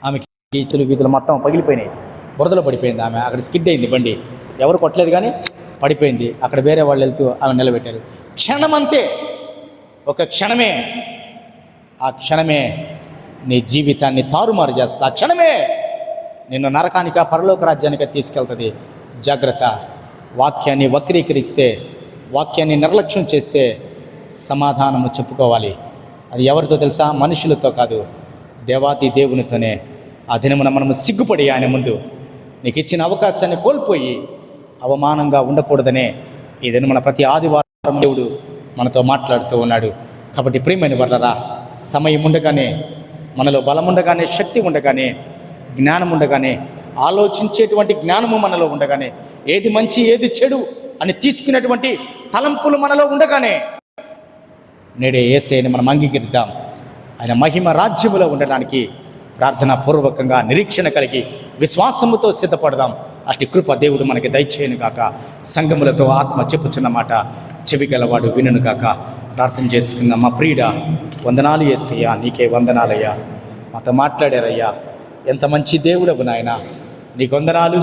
S1: ఆమెకి గీతులు గీతులు మొత్తం పగిలిపోయినాయి, బురదలో పడిపోయింది. ఆమె అక్కడ స్కిడ్ అయింది, బండి ఎవరు కొట్టలేదు కానీ పడిపోయింది. అక్కడ వేరే వాళ్ళు వెళ్తూ ఆమె నిలబెట్టారు. క్షణమంతే, ఒక క్షణమే, ఆ క్షణమే నీ జీవితాన్ని తారుమారు చేస్తా. ఆ క్షణమే నిన్ను నరకానిక పరలోక రాజ్యానికి తీసుకెళ్తుంది. జాగ్రత్త. వాక్యాన్ని వక్రీకరిస్తే, వాక్యాన్ని నిర్లక్ష్యం చేస్తే సమాధానము చెప్పుకోవాలి. అది ఎవరితో తెలుసా? మనుషులతో కాదు, దేవాతి దేవునితోనే. ఆ దినమున మనము సిగ్గుపడి ఆయన ముందు నీకు ఇచ్చిన అవకాశాన్ని కోల్పోయి అవమానంగా ఉండకూడదనే ఈ దినమున ప్రతి ఆదివారం దేవుడు మనతో మాట్లాడుతూ ఉన్నాడు. కాబట్టి ప్రియమైన వర్లరా, సమయం ఉండగానే, మనలో బలం ఉండగానే, శక్తి ఉండగానే, జ్ఞానం ఉండగానే, ఆలోచించేటువంటి జ్ఞానము మనలో ఉండగానే, ఏది మంచి ఏది చెడు అని తీసుకునేటువంటి తలంపులు మనలో ఉండగానే నేడే యేసయ్యని మనం అంగీకరిద్దాం. ఆయన మహిమ రాజ్యములో ఉండడానికి ప్రార్థనాపూర్వకంగా నిరీక్షణ కలిగి విశ్వాసముతో సిద్ధపడదాం. అట్టి కృప దేవుడు మనకి దయచేయను గాక. సంఘములతో ఆత్మ చెప్పుచున్న మాట చెవి గలవాడు వినును గాక. ప్రార్థన చేసుకుందాం. మా ప్రియుడా, వందనాలు యేసయ్యా, నీకే వందనాలయ్యా. మాతో మాట్లాడారయ్యా. ఎంత మంచి దేవుడవు నాయన, నీకు వందనాలు.